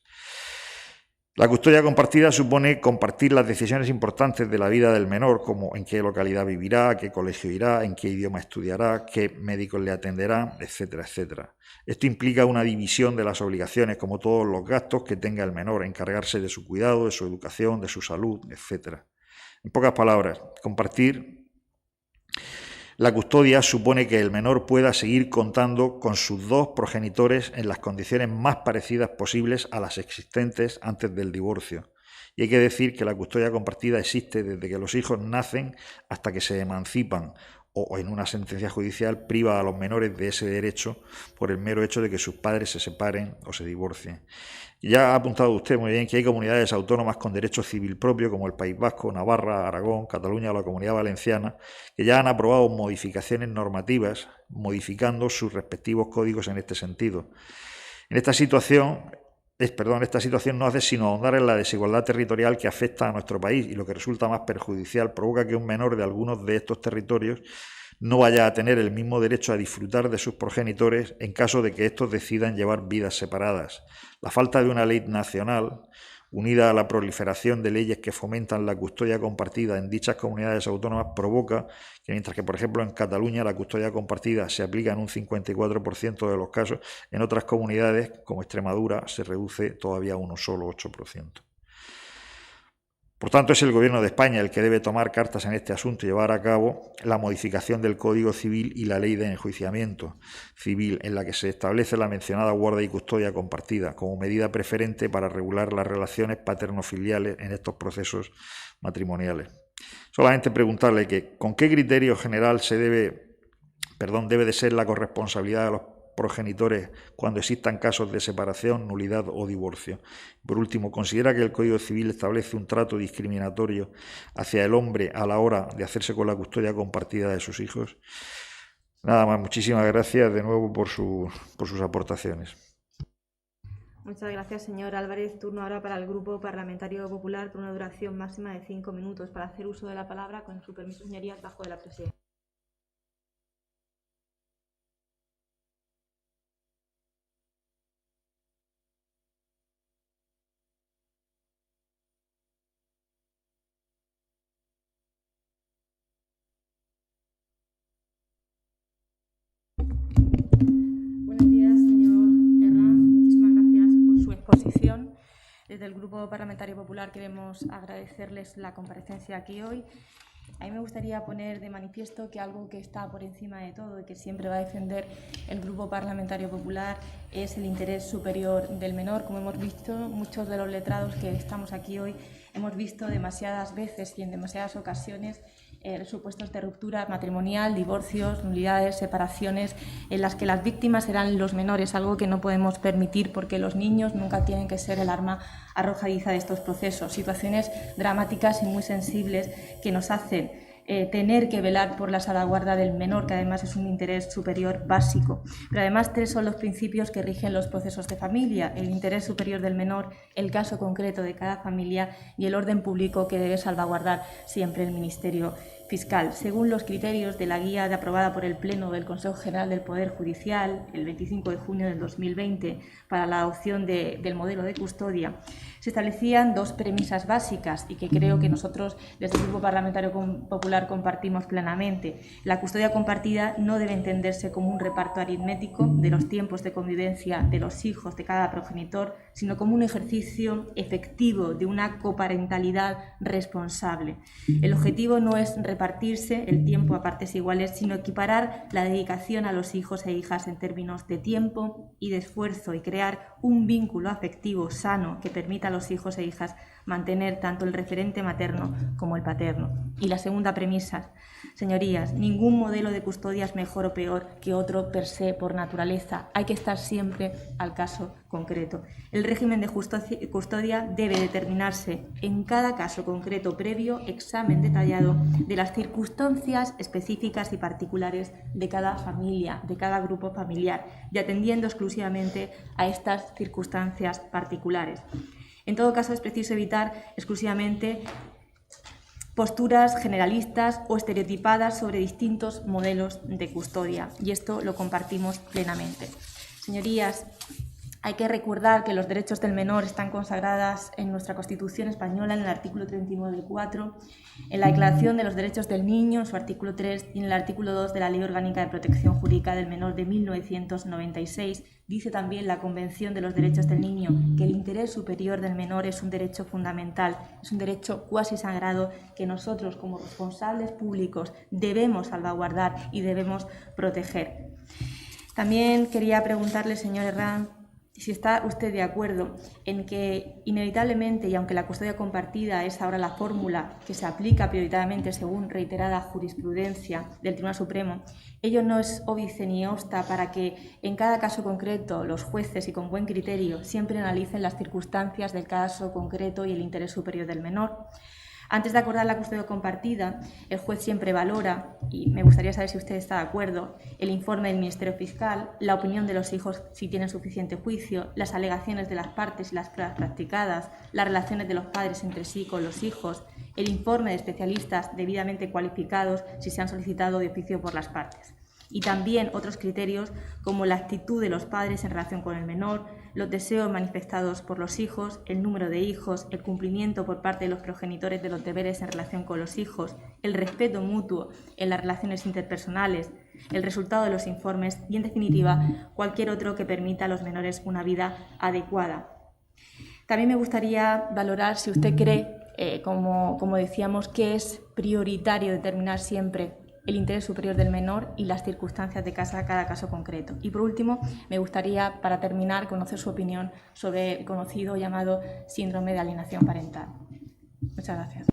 La custodia compartida supone compartir las decisiones importantes de la vida del menor, como en qué localidad vivirá, a qué colegio irá, en qué idioma estudiará, qué médicos le atenderán, etcétera, etcétera. Esto implica una división de las obligaciones, como todos los gastos que tenga el menor, encargarse de su cuidado, de su educación, de su salud, etcétera. En pocas palabras, compartir la custodia supone que el menor pueda seguir contando con sus dos progenitores en las condiciones más parecidas posibles a las existentes antes del divorcio. Y hay que decir que la custodia compartida existe desde que los hijos nacen hasta que se emancipan, o en una sentencia judicial priva a los menores de ese derecho por el mero hecho de que sus padres se separen o se divorcien. Ya ha apuntado usted muy bien que hay comunidades autónomas con derecho civil propio, como el País Vasco, Navarra, Aragón, Cataluña o la Comunidad Valenciana, que ya han aprobado modificaciones normativas, modificando sus respectivos códigos en este sentido. Esta situación no hace sino ahondar en la desigualdad territorial que afecta a nuestro país y, lo que resulta más perjudicial, provoca que un menor de algunos de estos territorios no vaya a tener el mismo derecho a disfrutar de sus progenitores en caso de que estos decidan llevar vidas separadas. La falta de una ley nacional, unida a la proliferación de leyes que fomentan la custodia compartida en dichas comunidades autónomas, provoca que, mientras que, por ejemplo, en Cataluña la custodia compartida se aplica en un 54% de los casos, en otras comunidades, como Extremadura, se reduce todavía a un solo 8%. Por tanto, es el Gobierno de España el que debe tomar cartas en este asunto y llevar a cabo la modificación del Código Civil y la Ley de Enjuiciamiento Civil, en la que se establece la mencionada guarda y custodia compartida como medida preferente para regular las relaciones paterno-filiales en estos procesos matrimoniales. Solamente preguntarle que con qué criterio general debe de ser la corresponsabilidad de los progenitores cuando existan casos de separación, nulidad o divorcio. Por último, ¿considera que el Código Civil establece un trato discriminatorio hacia el hombre a la hora de hacerse con la custodia compartida de sus hijos? Nada más, muchísimas gracias de nuevo por sus aportaciones. Muchas gracias, señor Álvarez. Turno ahora para el Grupo Parlamentario Popular, con una duración máxima de 5 minutos para hacer uso de la palabra. Con su permiso, señorías, bajo de la presidencia. Exposición. Desde el Grupo Parlamentario Popular queremos agradecerles la comparecencia aquí hoy. A mí me gustaría poner de manifiesto que algo que está por encima de todo y que siempre va a defender el Grupo Parlamentario Popular es el interés superior del menor. Como hemos visto, muchos de los letrados que estamos aquí hoy hemos visto demasiadas veces y en demasiadas ocasiones supuestos de ruptura matrimonial, divorcios, nulidades, separaciones, en las que las víctimas eran los menores, algo que no podemos permitir porque los niños nunca tienen que ser el arma arrojadiza de estos procesos. Situaciones dramáticas y muy sensibles que nos hacen tener que velar por la salvaguarda del menor, que además es un interés superior básico. Pero además 3 son los principios que rigen los procesos de familia: el interés superior del menor, el caso concreto de cada familia y el orden público que debe salvaguardar siempre el Ministerio Fiscal. Según los criterios de la guía aprobada por el Pleno del Consejo General del Poder Judicial el 25 de junio del 2020 para la adopción del modelo de custodia, se establecían 2 premisas básicas y que creo que nosotros desde el Grupo Parlamentario Popular compartimos plenamente. La custodia compartida no debe entenderse como un reparto aritmético de los tiempos de convivencia de los hijos de cada progenitor, sino como un ejercicio efectivo de una coparentalidad responsable. El objetivo no es repartirse el tiempo a partes iguales, sino equiparar la dedicación a los hijos e hijas en términos de tiempo y de esfuerzo y crear un vínculo afectivo sano que permita a los hijos e hijas mantener tanto el referente materno como el paterno. Y la segunda premisa, señorías, ningún modelo de custodia es mejor o peor que otro per se por naturaleza. Hay que estar siempre al caso concreto. El régimen de custodia debe determinarse en cada caso concreto previo examen detallado de las circunstancias específicas y particulares de cada familia, de cada grupo familiar, y atendiendo exclusivamente a estas circunstancias particulares. En todo caso, es preciso evitar exclusivamente posturas generalistas o estereotipadas sobre distintos modelos de custodia, y esto lo compartimos plenamente. Señorías, hay que recordar que los derechos del menor están consagrados en nuestra Constitución española en el artículo 39.4, en la Declaración de los Derechos del Niño, en su artículo 3, y en el artículo 2 de la Ley Orgánica de Protección Jurídica del Menor de 1996. Dice también la Convención de los Derechos del Niño que el interés superior del menor es un derecho fundamental, es un derecho cuasi sagrado que nosotros, como responsables públicos, debemos salvaguardar y debemos proteger. También quería preguntarle, señor Herranz, si está usted de acuerdo en que inevitablemente, y aunque la custodia compartida es ahora la fórmula que se aplica prioritariamente según reiterada jurisprudencia del Tribunal Supremo, ello no es óbice ni obsta para que en cada caso concreto los jueces y con buen criterio siempre analicen las circunstancias del caso concreto y el interés superior del menor. Antes de acordar la custodia compartida, el juez siempre valora, y me gustaría saber si usted está de acuerdo, el informe del Ministerio Fiscal, la opinión de los hijos si tienen suficiente juicio, las alegaciones de las partes y las pruebas practicadas, las relaciones de los padres entre sí con los hijos, el informe de especialistas debidamente cualificados si se han solicitado de oficio por las partes. Y también otros criterios como la actitud de los padres en relación con el menor, los deseos manifestados por los hijos, el número de hijos, el cumplimiento por parte de los progenitores de los deberes en relación con los hijos, el respeto mutuo en las relaciones interpersonales, el resultado de los informes y, en definitiva, cualquier otro que permita a los menores una vida adecuada. También me gustaría valorar si usted cree, como decíamos, que es prioritario determinar siempre el interés superior del menor y las circunstancias de cada caso concreto. Y por último, me gustaría, para terminar, conocer su opinión sobre el conocido llamado síndrome de alienación parental. Muchas gracias.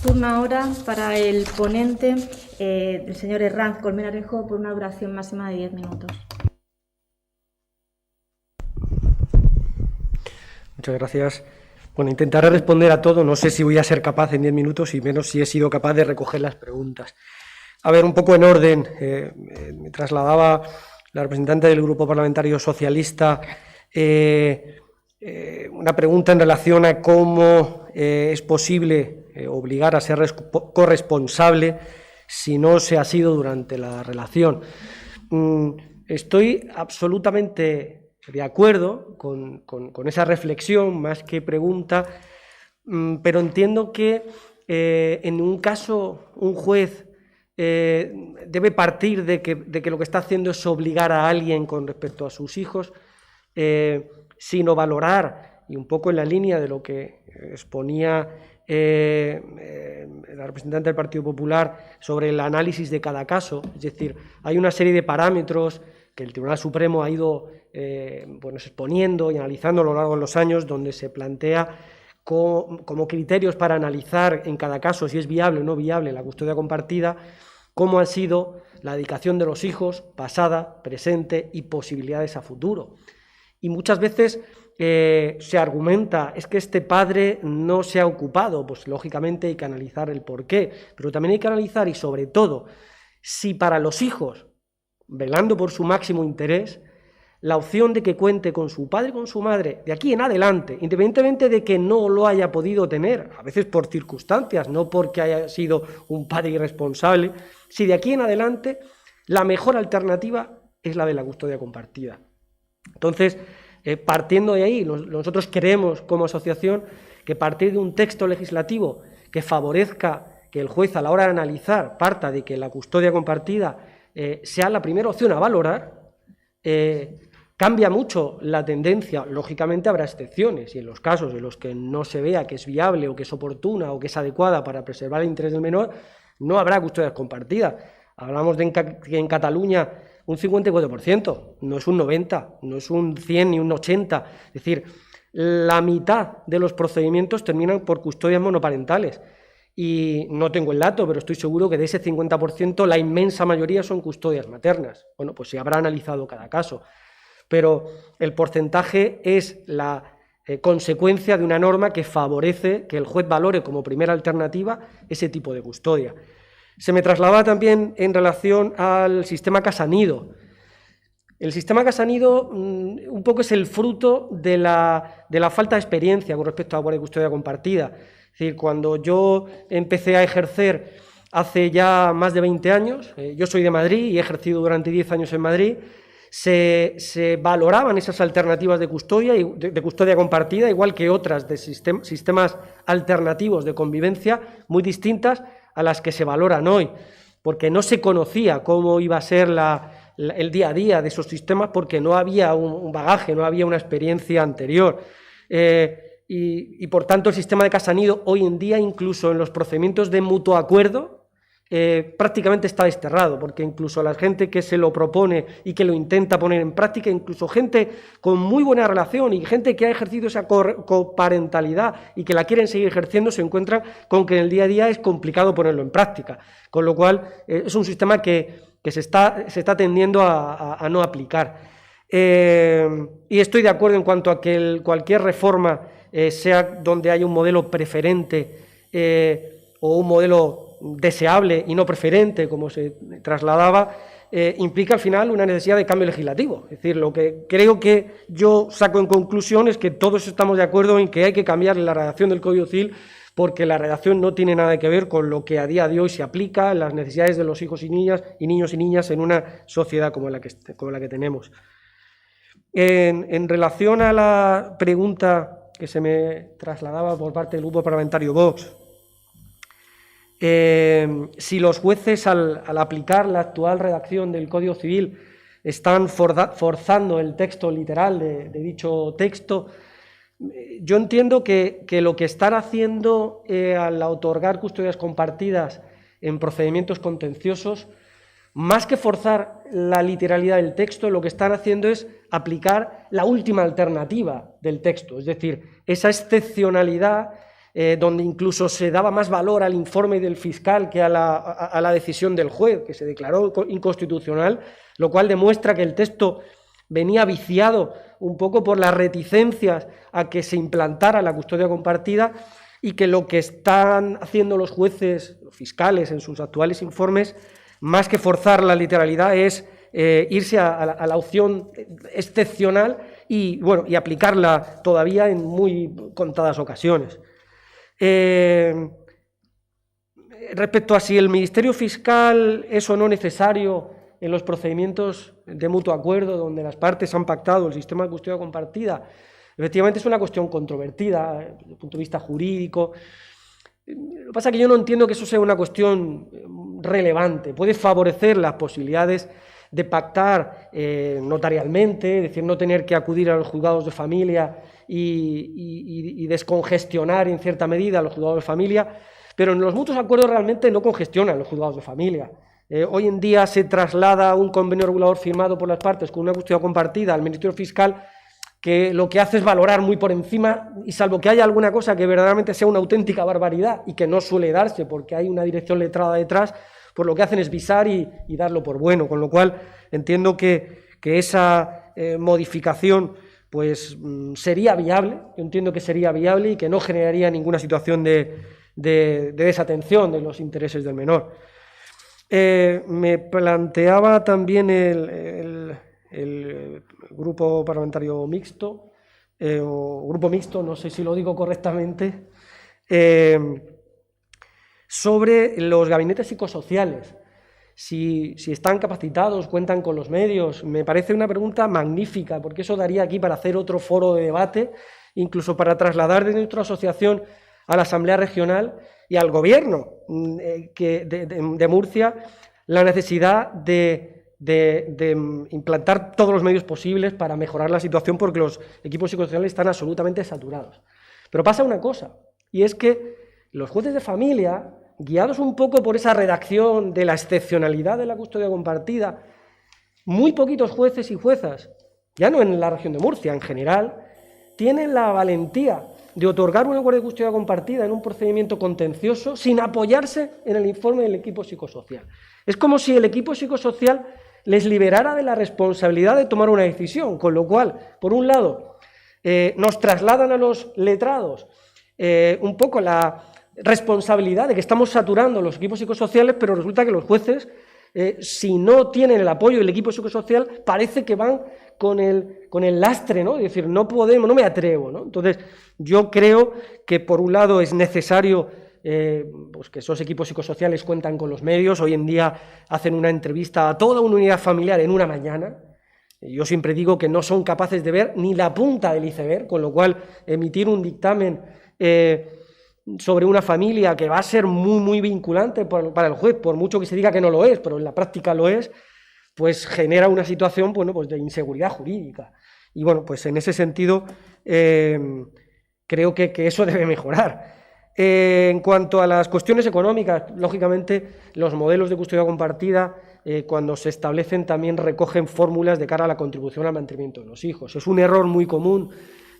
Turno ahora para el ponente, el señor Herranz Colmenarejo, por una duración máxima de 10 minutos. Muchas gracias. Bueno, intentaré responder a todo. No sé si voy a ser capaz en 10 minutos y menos si he sido capaz de recoger las preguntas. A ver, un poco en orden. Me trasladaba la representante del Grupo Parlamentario Socialista una pregunta en relación a cómo es posible obligar a ser corresponsable si no se ha sido durante la relación. Estoy absolutamente de acuerdo con esa reflexión, más que pregunta, pero entiendo que en un caso un juez debe partir de que lo que está haciendo es obligar a alguien con respecto a sus hijos, sino valorar, y un poco en la línea de lo que exponía la representante del Partido Popular sobre el análisis de cada caso. Es decir, hay una serie de parámetros que el Tribunal Supremo ha ido exponiendo y analizando a lo largo de los años, donde se plantea como criterios para analizar en cada caso si es viable o no viable la custodia compartida, cómo ha sido la dedicación de los hijos, pasada, presente y posibilidades a futuro. Y muchas veces se argumenta, es que este padre no se ha ocupado, pues lógicamente hay que analizar el porqué, pero también hay que analizar y sobre todo, si para los hijos, velando por su máximo interés, la opción de que cuente con su padre y con su madre de aquí en adelante, independientemente de que no lo haya podido tener, a veces por circunstancias, no porque haya sido un padre irresponsable, si de aquí en adelante la mejor alternativa es la de la custodia compartida. Entonces, partiendo de ahí, nosotros creemos como asociación que partir de un texto legislativo que favorezca que el juez a la hora de analizar parta de que la custodia compartida sea la primera opción a valorar, cambia mucho la tendencia. Lógicamente habrá excepciones y en los casos en los que no se vea que es viable o que es oportuna o que es adecuada para preservar el interés del menor, no habrá custodias compartidas. Hablamos de que en Cataluña un 54%, no es un 90%, no es un 100 ni un 80%. Es decir, la mitad de los procedimientos terminan por custodias monoparentales. Y no tengo el dato, pero estoy seguro que de ese 50% la inmensa mayoría son custodias maternas. Bueno, pues se habrá analizado cada caso. Pero el porcentaje es la consecuencia de una norma que favorece que el juez valore como primera alternativa ese tipo de custodia. Se me trasladaba también en relación al sistema casa-nido. El sistema casa-nido un poco es el fruto de la falta de experiencia con respecto a la guardia y custodia compartida. Es decir, cuando yo empecé a ejercer hace ya más de 20 años, yo soy de Madrid y he ejercido durante 10 años en Madrid, se valoraban esas alternativas de custodia compartida, igual que otras de sistemas alternativos de convivencia muy distintas a las que se valoran hoy, porque no se conocía cómo iba a ser el día a día de esos sistemas, porque no había un bagaje, no había una experiencia anterior. Y por tanto el sistema de casa-nido hoy en día, incluso en los procedimientos de mutuo acuerdo, prácticamente está desterrado, porque incluso la gente que se lo propone y que lo intenta poner en práctica, incluso gente con muy buena relación y gente que ha ejercido esa coparentalidad y que la quieren seguir ejerciendo, se encuentran con que en el día a día es complicado ponerlo en práctica, con lo cual es un sistema que se está tendiendo a no aplicar. Y estoy de acuerdo en cuanto a que cualquier reforma sea donde haya un modelo preferente o un modelo deseable y no preferente, como se trasladaba, implica al final una necesidad de cambio legislativo. Es decir, lo que creo que yo saco en conclusión es que todos estamos de acuerdo en que hay que cambiar la redacción del Código Civil, porque la redacción no tiene nada que ver con lo que a día de hoy se aplica, las necesidades de los hijos y niños y niñas en una sociedad como la que tenemos. En relación a la pregunta que se me trasladaba por parte del Grupo Parlamentario Vox, si los jueces al aplicar la actual redacción del Código Civil están forzando el texto literal de dicho texto, yo entiendo que lo que están haciendo al otorgar custodias compartidas en procedimientos contenciosos, más que forzar la literalidad del texto, lo que están haciendo es aplicar la última alternativa del texto, es decir, esa excepcionalidad donde incluso se daba más valor al informe del fiscal que a la decisión del juez, que se declaró inconstitucional, lo cual demuestra que el texto venía viciado un poco por las reticencias a que se implantara la custodia compartida, y que lo que están haciendo los jueces, los fiscales, en sus actuales informes, más que forzar la literalidad, es irse a la opción excepcional y aplicarla todavía en muy contadas ocasiones. Respecto a si el Ministerio Fiscal es o no necesario en los procedimientos de mutuo acuerdo donde las partes han pactado el sistema de custodia compartida, efectivamente es una cuestión controvertida desde el punto de vista jurídico. Lo que pasa es que yo no entiendo que eso sea una cuestión relevante. Puede favorecer las posibilidades de pactar notarialmente, es decir, no tener que acudir a los juzgados de familia y descongestionar en cierta medida a los juzgados de familia, pero en los mutuos acuerdos realmente no congestionan los juzgados de familia. Hoy en día se traslada un convenio regulador firmado por las partes con una custodia compartida al Ministerio Fiscal, que lo que hace es valorar muy por encima, y salvo que haya alguna cosa que verdaderamente sea una auténtica barbaridad, y que no suele darse porque hay una dirección letrada detrás, pues lo que hacen es visar y darlo por bueno, con lo cual entiendo que esa modificación pues sería viable, yo entiendo que sería viable y que no generaría ninguna situación de desatención de los intereses del menor. Me planteaba también el Grupo Parlamentario Mixto, o Grupo Mixto, no sé si lo digo correctamente, sobre los gabinetes psicosociales, si están capacitados, cuentan con los medios. Me parece una pregunta magnífica, porque eso daría aquí para hacer otro foro de debate, incluso para trasladar de nuestra asociación a la Asamblea Regional y al Gobierno de Murcia la necesidad de implantar todos los medios posibles para mejorar la situación, porque los equipos psicosociales están absolutamente saturados. Pero pasa una cosa, y es que los jueces de familia, guiados un poco por esa redacción de la excepcionalidad de la custodia compartida, muy poquitos jueces y juezas, ya no en la región de Murcia, en general, tienen la valentía de otorgar una guardia de custodia compartida en un procedimiento contencioso sin apoyarse en el informe del equipo psicosocial. Es como si el equipo psicosocial les liberara de la responsabilidad de tomar una decisión, con lo cual, por un lado, nos trasladan a los letrados un poco la responsabilidad de que estamos saturando los equipos psicosociales, pero resulta que los jueces, si no tienen el apoyo del equipo psicosocial, parece que van con el lastre, ¿no? Es decir, no podemos, no me atrevo, ¿no? Entonces, yo creo que por un lado es necesario pues que esos equipos psicosociales cuentan con los medios. Hoy en día hacen una entrevista a toda una unidad familiar en una mañana. Yo siempre digo que no son capaces de ver ni la punta del iceberg, con lo cual emitir un dictamen sobre una familia que va a ser muy, muy vinculante para el juez, por mucho que se diga que no lo es, pero en la práctica lo es, pues genera una situación, bueno, pues de inseguridad jurídica. Y bueno, pues en ese sentido creo que eso debe mejorar. En cuanto a las cuestiones económicas, lógicamente los modelos de custodia compartida, cuando se establecen, también recogen fórmulas de cara a la contribución al mantenimiento de los hijos. Es un error muy común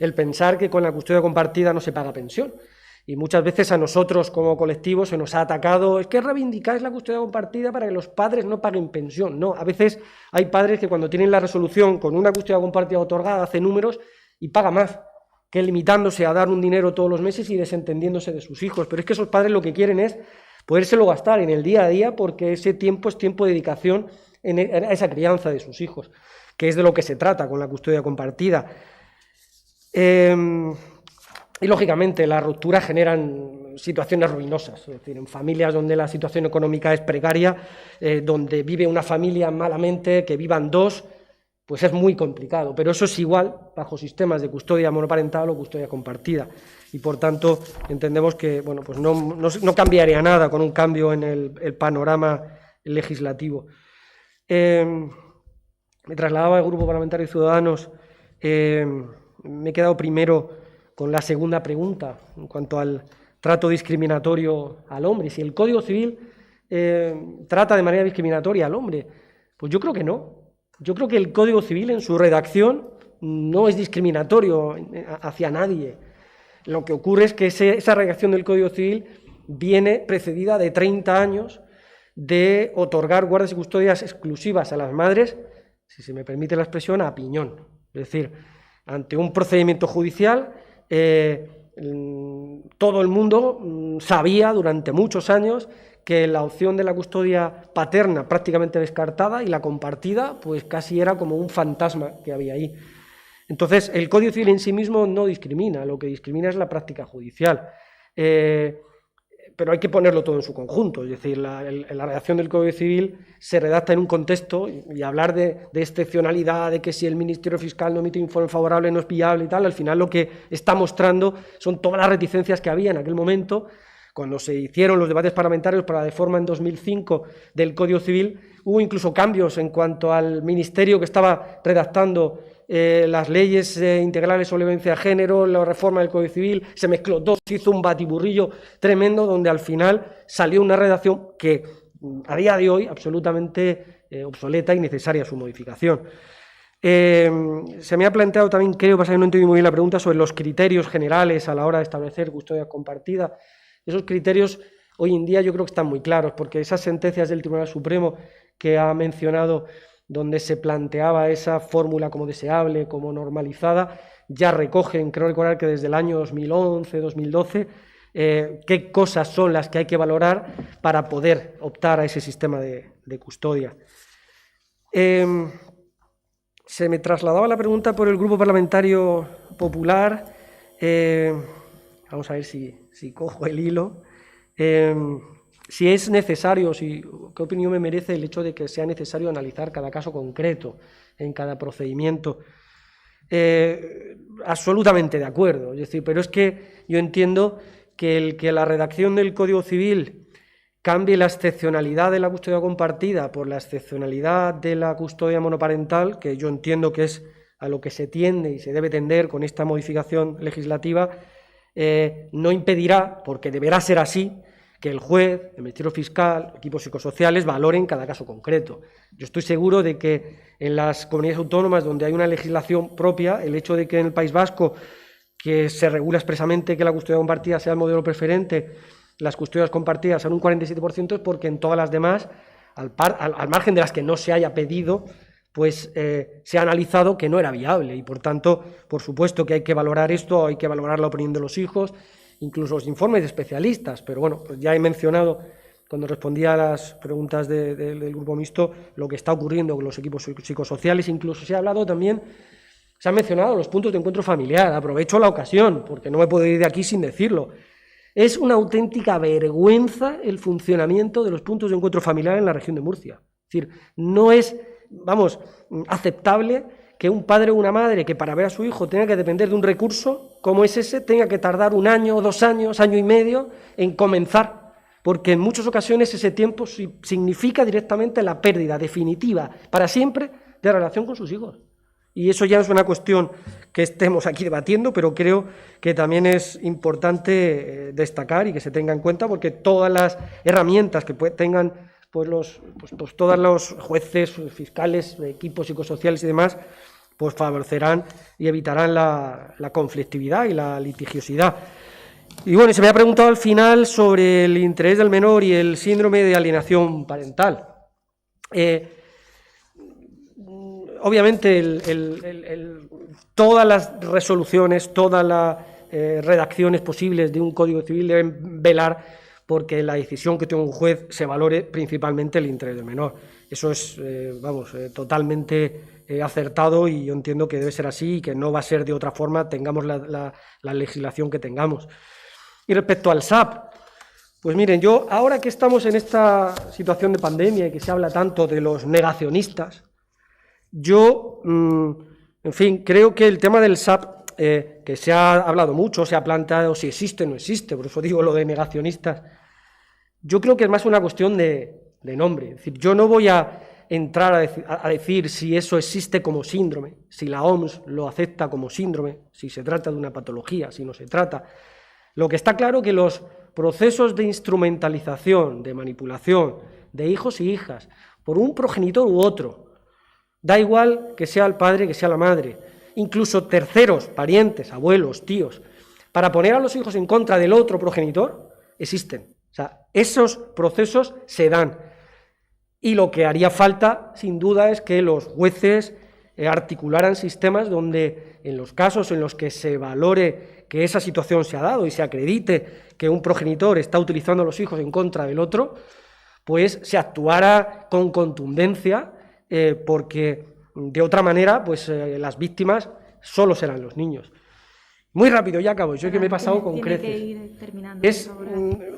el pensar que con la custodia compartida no se paga pensión. Y muchas veces a nosotros como colectivo se nos ha atacado, es que reivindicáis la custodia compartida para que los padres no paguen pensión. No, a veces hay padres que cuando tienen la resolución con una custodia compartida otorgada hacen números y paga más que limitándose a dar un dinero todos los meses y desentendiéndose de sus hijos. Pero es que esos padres lo que quieren es podérselo gastar en el día a día, porque ese tiempo es tiempo de dedicación a esa crianza de sus hijos, que es de lo que se trata con la custodia compartida. Y lógicamente las rupturas generan situaciones ruinosas, es decir, en familias donde la situación económica es precaria, donde vive una familia malamente, que vivan dos, pues es muy complicado, pero eso es igual bajo sistemas de custodia monoparental o custodia compartida, y por tanto entendemos que bueno, pues no cambiaría nada con un cambio en el panorama legislativo. Me trasladaba al Grupo Parlamentario de Ciudadanos, me he quedado primero con la segunda pregunta en cuanto al trato discriminatorio al hombre. Si el Código Civil trata de manera discriminatoria al hombre, pues yo creo que no. Yo creo que el Código Civil en su redacción no es discriminatorio hacia nadie. Lo que ocurre es que esa redacción del Código Civil viene precedida de 30 años de otorgar guardas y custodias exclusivas a las madres, si se me permite la expresión, a piñón. Es decir, ante un procedimiento judicial, todo el mundo sabía durante muchos años que la opción de la custodia paterna prácticamente descartada y la compartida pues casi era como un fantasma que había ahí. Entonces, el Código Civil en sí mismo no discrimina, lo que discrimina es la práctica judicial. Pero hay que ponerlo todo en su conjunto, es decir, la redacción del Código Civil se redacta en un contexto, y hablar de excepcionalidad, de que si el Ministerio Fiscal no emite informe favorable no es viable y tal, al final lo que está mostrando son todas las reticencias que había en aquel momento. Cuando se hicieron los debates parlamentarios para la reforma en 2005 del Código Civil, hubo incluso cambios en cuanto al ministerio que estaba redactando las leyes integrales sobre violencia de género, la reforma del Código Civil, se mezcló todo, se hizo un batiburrillo tremendo donde al final salió una redacción que a día de hoy absolutamente obsoleta y necesaria su modificación. Se me ha planteado también, creo que no entendí muy bien la pregunta, sobre los criterios generales a la hora de establecer custodia compartida. Esos criterios hoy en día yo creo que están muy claros, porque esas sentencias del Tribunal Supremo que ha mencionado, donde se planteaba esa fórmula como deseable, como normalizada, ya recogen, creo recordar que desde el año 2011, 2012, qué cosas son las que hay que valorar para poder optar a ese sistema de custodia. Se me trasladaba la pregunta por el Grupo Parlamentario Popular. Vamos a ver si cojo el hilo. Si es necesario, ¿qué opinión me merece el hecho de que sea necesario analizar cada caso concreto en cada procedimiento? Absolutamente de acuerdo, es decir, pero es que yo entiendo que la redacción del Código Civil cambie la excepcionalidad de la custodia compartida por la excepcionalidad de la custodia monoparental, que yo entiendo que es a lo que se tiende y se debe tender con esta modificación legislativa, no impedirá, porque deberá ser así, que el juez, el Ministerio Fiscal, equipos psicosociales valoren cada caso concreto. Yo estoy seguro de que en las comunidades autónomas donde hay una legislación propia, el hecho de que en el País Vasco, que se regula expresamente que la custodia compartida sea el modelo preferente, las custodias compartidas sean un 47%, es porque en todas las demás, al margen de las que no se haya pedido, pues se ha analizado que no era viable y, por tanto, por supuesto que hay que valorar esto, hay que valorar la opinión de los hijos, incluso los informes de especialistas, pero bueno, pues ya he mencionado, cuando respondía a las preguntas del Grupo Mixto, lo que está ocurriendo con los equipos psicosociales. Incluso se ha hablado también, se han mencionado los puntos de encuentro familiar. Aprovecho la ocasión, porque no me puedo ir de aquí sin decirlo. Es una auténtica vergüenza el funcionamiento de los puntos de encuentro familiar en la región de Murcia. Es decir, no es, aceptable que un padre o una madre que para ver a su hijo tenga que depender de un recurso como es ese, tenga que tardar 1 año, 2 años, año y medio en comenzar, porque en muchas ocasiones ese tiempo significa directamente la pérdida definitiva para siempre de la relación con sus hijos. Y eso ya es una cuestión que estemos aquí debatiendo, pero creo que también es importante destacar y que se tenga en cuenta, porque todas las herramientas que tengan todos los jueces, fiscales, equipos psicosociales y demás, pues favorecerán y evitarán la conflictividad y la litigiosidad. Y bueno, se me ha preguntado al final sobre el interés del menor y el síndrome de alienación parental. Obviamente, todas las resoluciones, todas las redacciones posibles de un Código Civil deben velar porque la decisión que tenga un juez se valore principalmente el interés del menor. Eso es, totalmente acertado, y yo entiendo que debe ser así y que no va a ser de otra forma, tengamos la legislación que tengamos. Y respecto al SAP, pues miren, yo ahora que estamos en esta situación de pandemia y que se habla tanto de los negacionistas, yo, en fin, creo que el tema del SAP, que se ha hablado mucho, se ha planteado si existe o no existe, por eso digo lo de negacionistas, yo creo que es más una cuestión de nombre. Es decir, yo no voy a entrar a decir si eso existe como síndrome, si la OMS lo acepta como síndrome, si se trata de una patología, si no se trata. Lo que está claro es que los procesos de instrumentalización, de manipulación de hijos y hijas por un progenitor u otro, da igual que sea el padre, que sea la madre, incluso terceros, parientes, abuelos, tíos, para poner a los hijos en contra del otro progenitor, existen. O sea, esos procesos se dan. Y lo que haría falta, sin duda, es que los jueces articularan sistemas donde, en los casos en los que se valore que esa situación se ha dado y se acredite que un progenitor está utilizando a los hijos en contra del otro, pues se actuara con contundencia, porque de otra manera, pues las víctimas solo serán los niños. Muy rápido, ya acabo, yo que me he pasado con creces. Es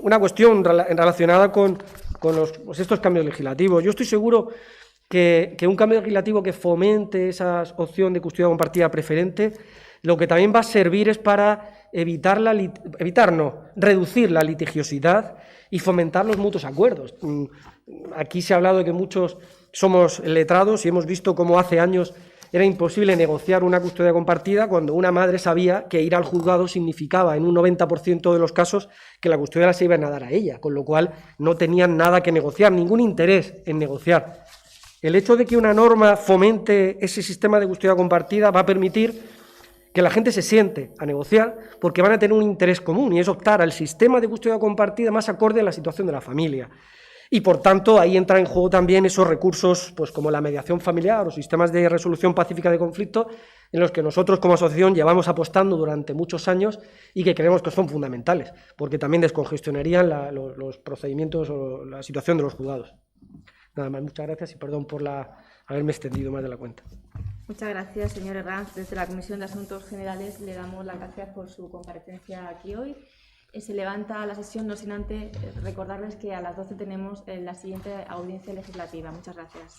una cuestión relacionada con estos cambios legislativos. Yo estoy seguro que un cambio legislativo que fomente esa opción de custodia compartida preferente, lo que también va a servir es para reducir la litigiosidad y fomentar los mutuos acuerdos. Aquí se ha hablado de que muchos somos letrados y hemos visto cómo hace años era imposible negociar una custodia compartida cuando una madre sabía que ir al juzgado significaba, en un 90% de los casos, que la custodia se iban a dar a ella, con lo cual no tenían nada que negociar, ningún interés en negociar. El hecho de que una norma fomente ese sistema de custodia compartida va a permitir que la gente se siente a negociar, porque van a tener un interés común, y es optar al sistema de custodia compartida más acorde a la situación de la familia. Y, por tanto, ahí entran en juego también esos recursos, pues como la mediación familiar o sistemas de resolución pacífica de conflictos, en los que nosotros como asociación llevamos apostando durante muchos años y que creemos que son fundamentales, porque también descongestionarían los procedimientos o la situación de los juzgados. Nada más, muchas gracias y perdón por haberme extendido más de la cuenta. Muchas gracias, señor Herranz. Desde la Comisión de Asuntos Generales le damos las gracias por su comparecencia aquí hoy. Se levanta la sesión, no sin antes recordarles que a las 12 tenemos la siguiente audiencia legislativa. Muchas gracias.